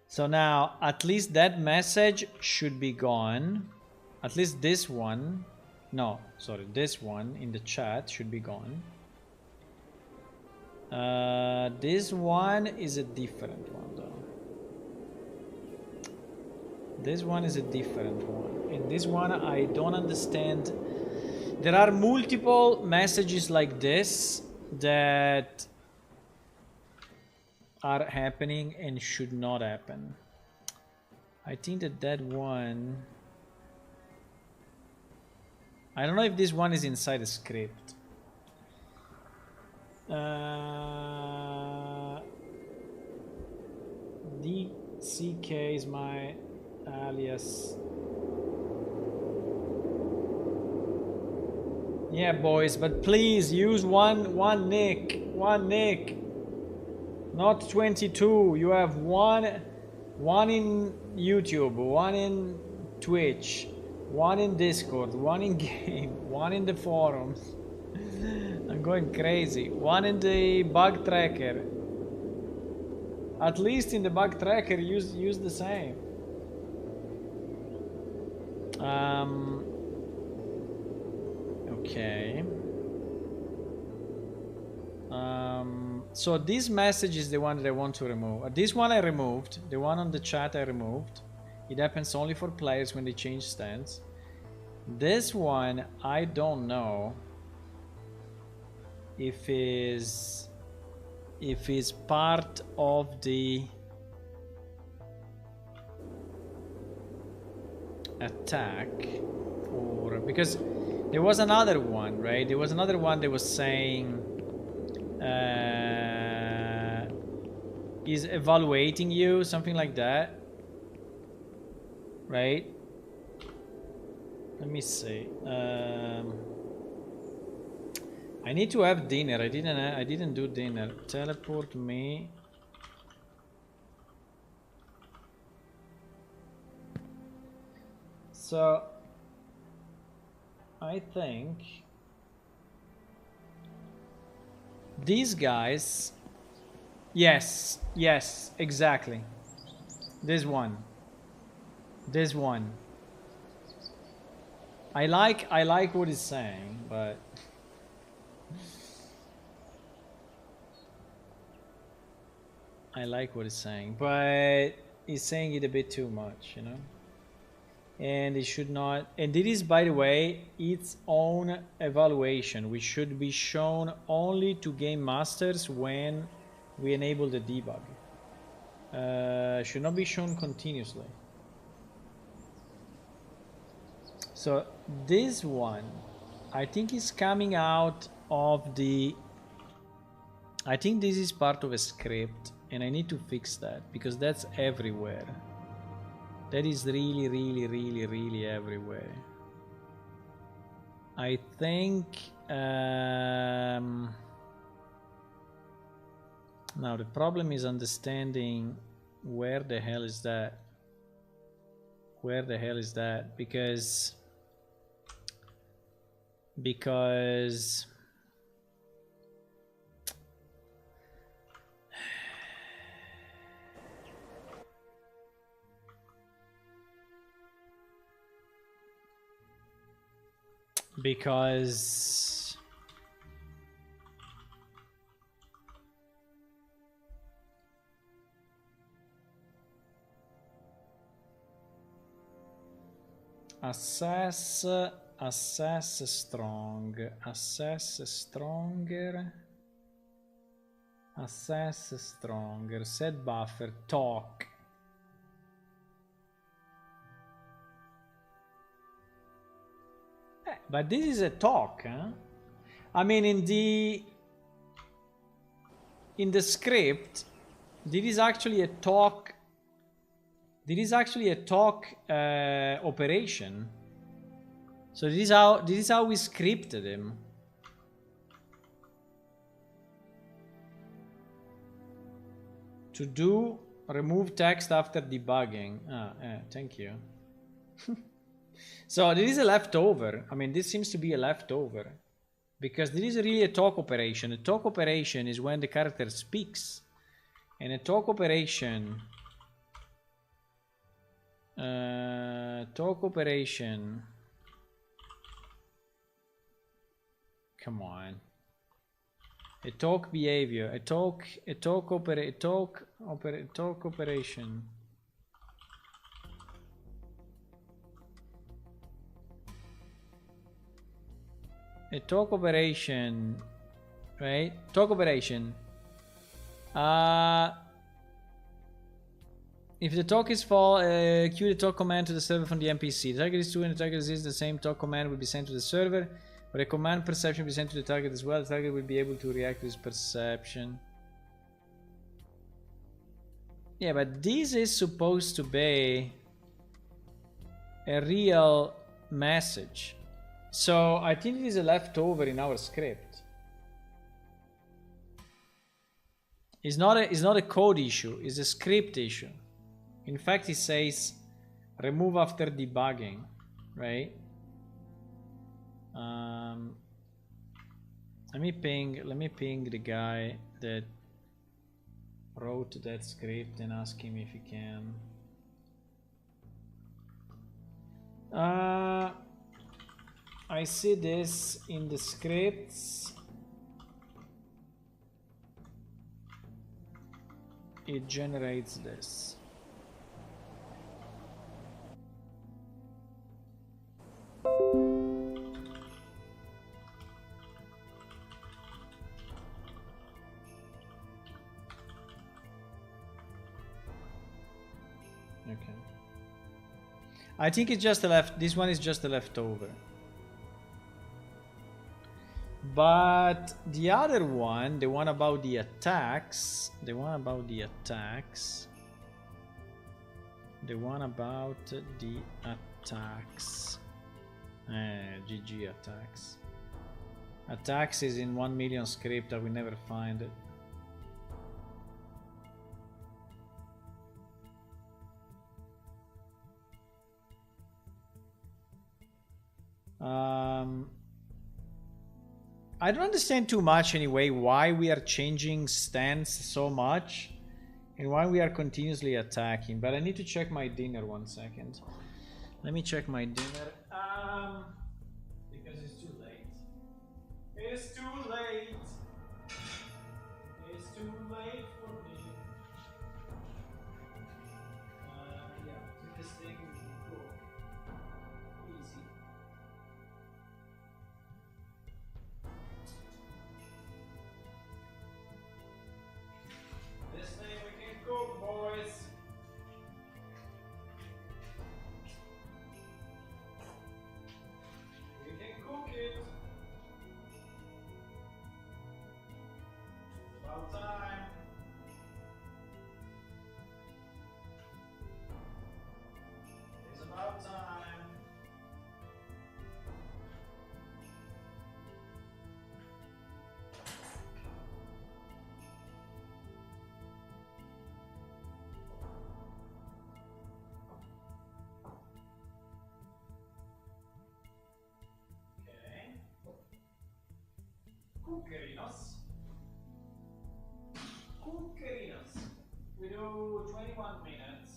So now at least that message should be gone. At least this one. No, sorry, this one in the chat should be gone. This one is a different one though. This one is a different one. And this one I don't understand. There are multiple messages like this that are happening and should not happen. I think that one... I don't know if this one is inside the script. DCK is my alias. Yeah, boys, but please use one nick. Not 22. You have one in YouTube, one in Twitch, one in Discord, one in game, one in the forums. I'm going crazy. One in the bug tracker. At least in the bug tracker, use the same. Okay. So this message is the one that I want to remove. This one I removed. The one on the chat I removed. It happens only for players when they change stance. This one I don't know if is part of the attack, or because there was another one, right? There was another one that was saying is evaluating you, something like that, right? Let me see. I need to have dinner. I didn't do dinner. Teleport me. So I think these guys, yes, exactly. This one. I like what he's saying, but I like what he's saying, but he's saying it a bit too much, you know? And it should not, and it is, by the way, its own evaluation, which should be shown only to game masters when we enable the debug. Should not be shown continuously. So this one, I think is coming out of the, I think this is part of a script, and I need to fix that because that's everywhere. That is really everywhere. I think now the problem is understanding where the hell is that? Where the hell is that? Because because assess strong, assess stronger, assess stronger, set buffer, talk. But this is a talk, huh? I mean, in the script, this is actually a talk. This is actually a talk operation. So this is how we scripted him. To do remove text after debugging. Thank you. So this is a leftover. I mean, this seems to be a leftover because this is really a talk operation. A talk operation is when the character speaks, and a talk operation. Talk operation. Come on. A talk behavior. A talk operation. A talk operation, right? Talk operation. If the talk is full, queue the talk command to the server from the NPC. The target is true and the target exists. The same talk command will be sent to the server, but a command perception will be sent to the target as well. The target will be able to react to this perception. Yeah, but this is supposed to be a real message. So I think it is a leftover in our script. It's not a code issue, it's a script issue. In fact, it says remove after debugging, right? Let me ping the guy that wrote that script and ask him if he can. I see this in the scripts. It generates this. Okay. I think it's just a this one is just a leftover. But the other one, the one about the attacks, the one about the attacks, GG attacks. Attacks is in 1 million script, I will never find it. I don't understand too much anyway why we are changing stance so much and why we are continuously attacking. But I need to check my dinner 1 second. Let me check my dinner. Because it's too late. It's too late. It's too late for me. Yeah, take a steak and we can cook. Easy. This thing we can cook, boys. We can cook it. It's about time. It's about time. Okay. Cookerinos. Cookerinos. We do 21 minutes.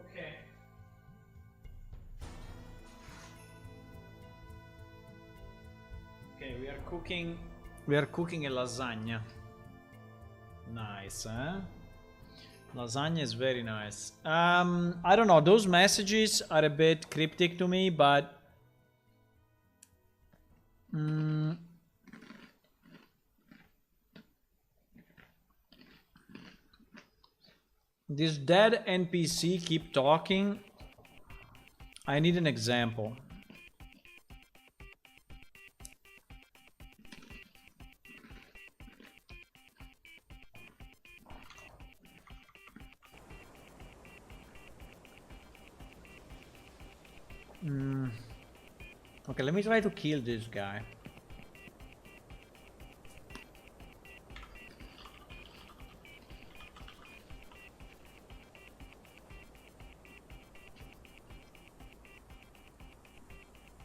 Okay. Okay, we are cooking. We are cooking a lasagna. Nice, huh? Lasagna is very nice. I don't know. Those messages are a bit cryptic to me, but this dead NPC keep talking. I need an example. Okay, let me try to kill this guy.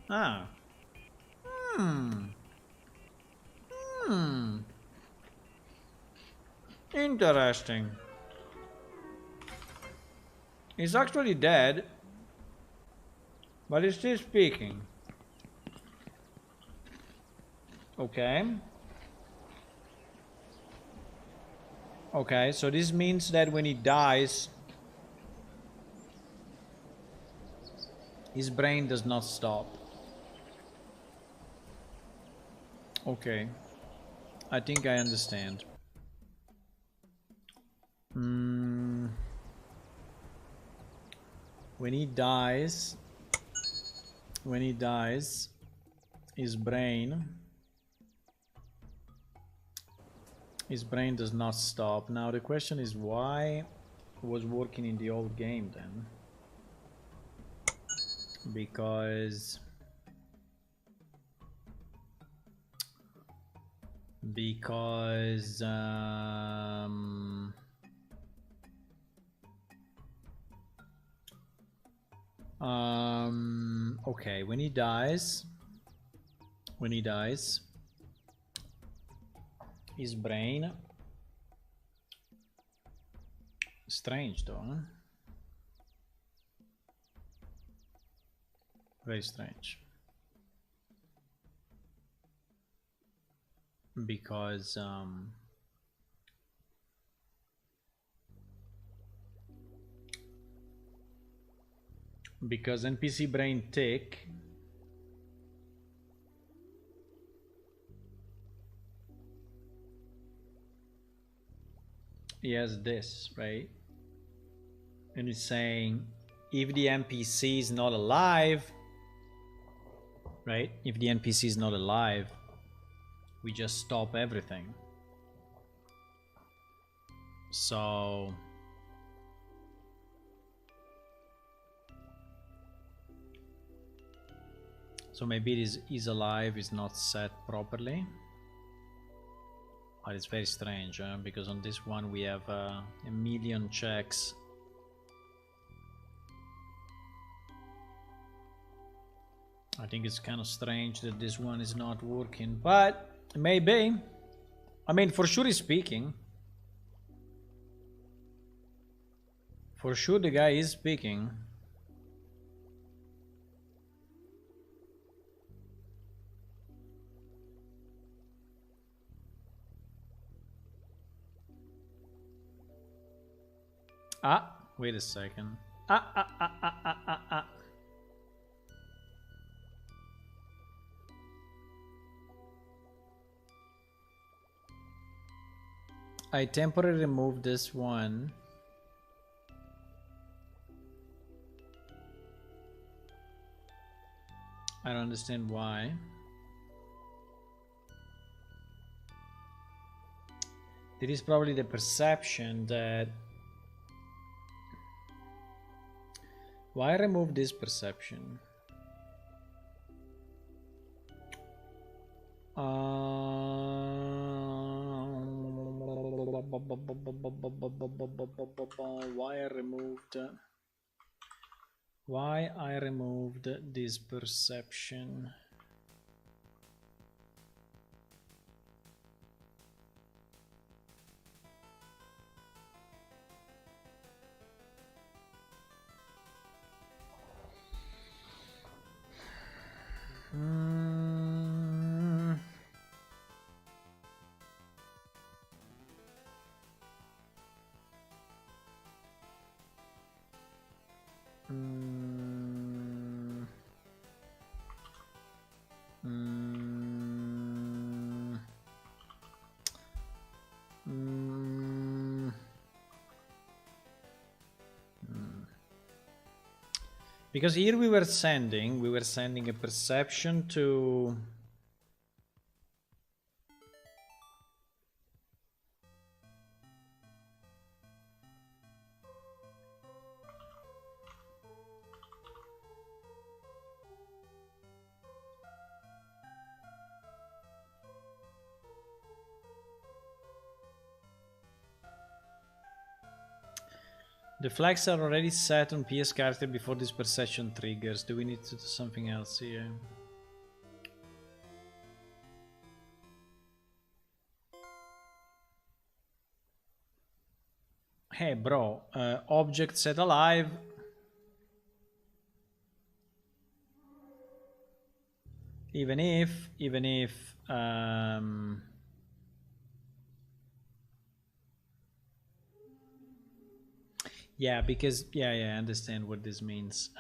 Ah. Interesting. He's actually dead, but he's still speaking. Okay. Okay, so this means that when he dies, his brain does not stop. Okay. I think I understand. When he dies, his brain does not stop. Now the question is why it was working in the old game then? Because okay, when he dies, his brain, strange though, huh? Very strange. Because NPC brain tick he has this, right? And it's saying if the NPC is not alive, right? If the NPC is not alive, we just stop everything. So maybe this is alive is not set properly. But it's very strange, because on this one we have a million checks. I think it's kind of strange that this one is not working, but maybe. I mean, for sure he's speaking. For sure the guy is speaking. Ah, wait a second. I temporarily removed this one. I don't understand why. It is probably the perception that... Why remove this perception? Why I removed this perception? Because here we were sending a perception to... The flags are already set on PS character before this perception triggers. Do we need to do something else here? Hey bro, object set alive. Even if yeah, because yeah, I understand what this means.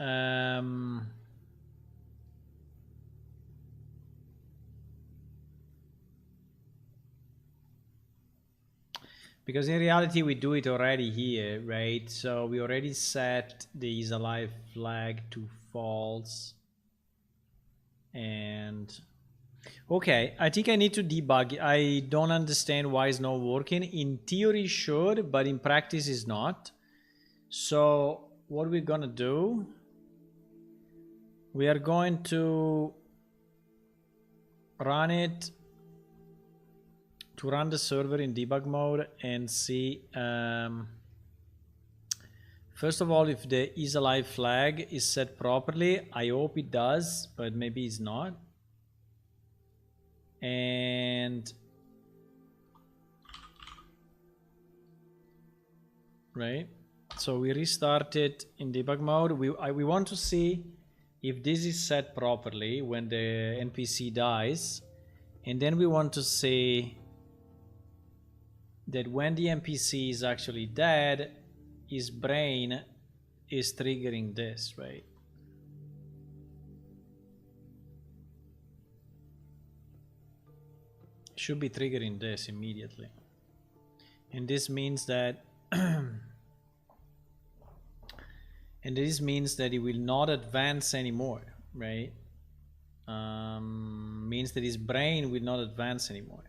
Because in reality we do it already here, right? So we already set the is alive flag to false. And okay, I think I need to debug. I don't understand why it's not working. In theory it should, but in practice it's not. So what we're gonna do, we are going to run it, to run the server in debug mode and see first of all if the is alive flag is set properly. I hope it does, but maybe it's not. And right, so we restart it in debug mode. We want to see if this is set properly when the NPC dies, and then we want to see that when the NPC is actually dead, his brain is triggering this, right? Should be triggering this immediately, and this means that and this means that it will not advance anymore, right? Means that his brain will not advance anymore.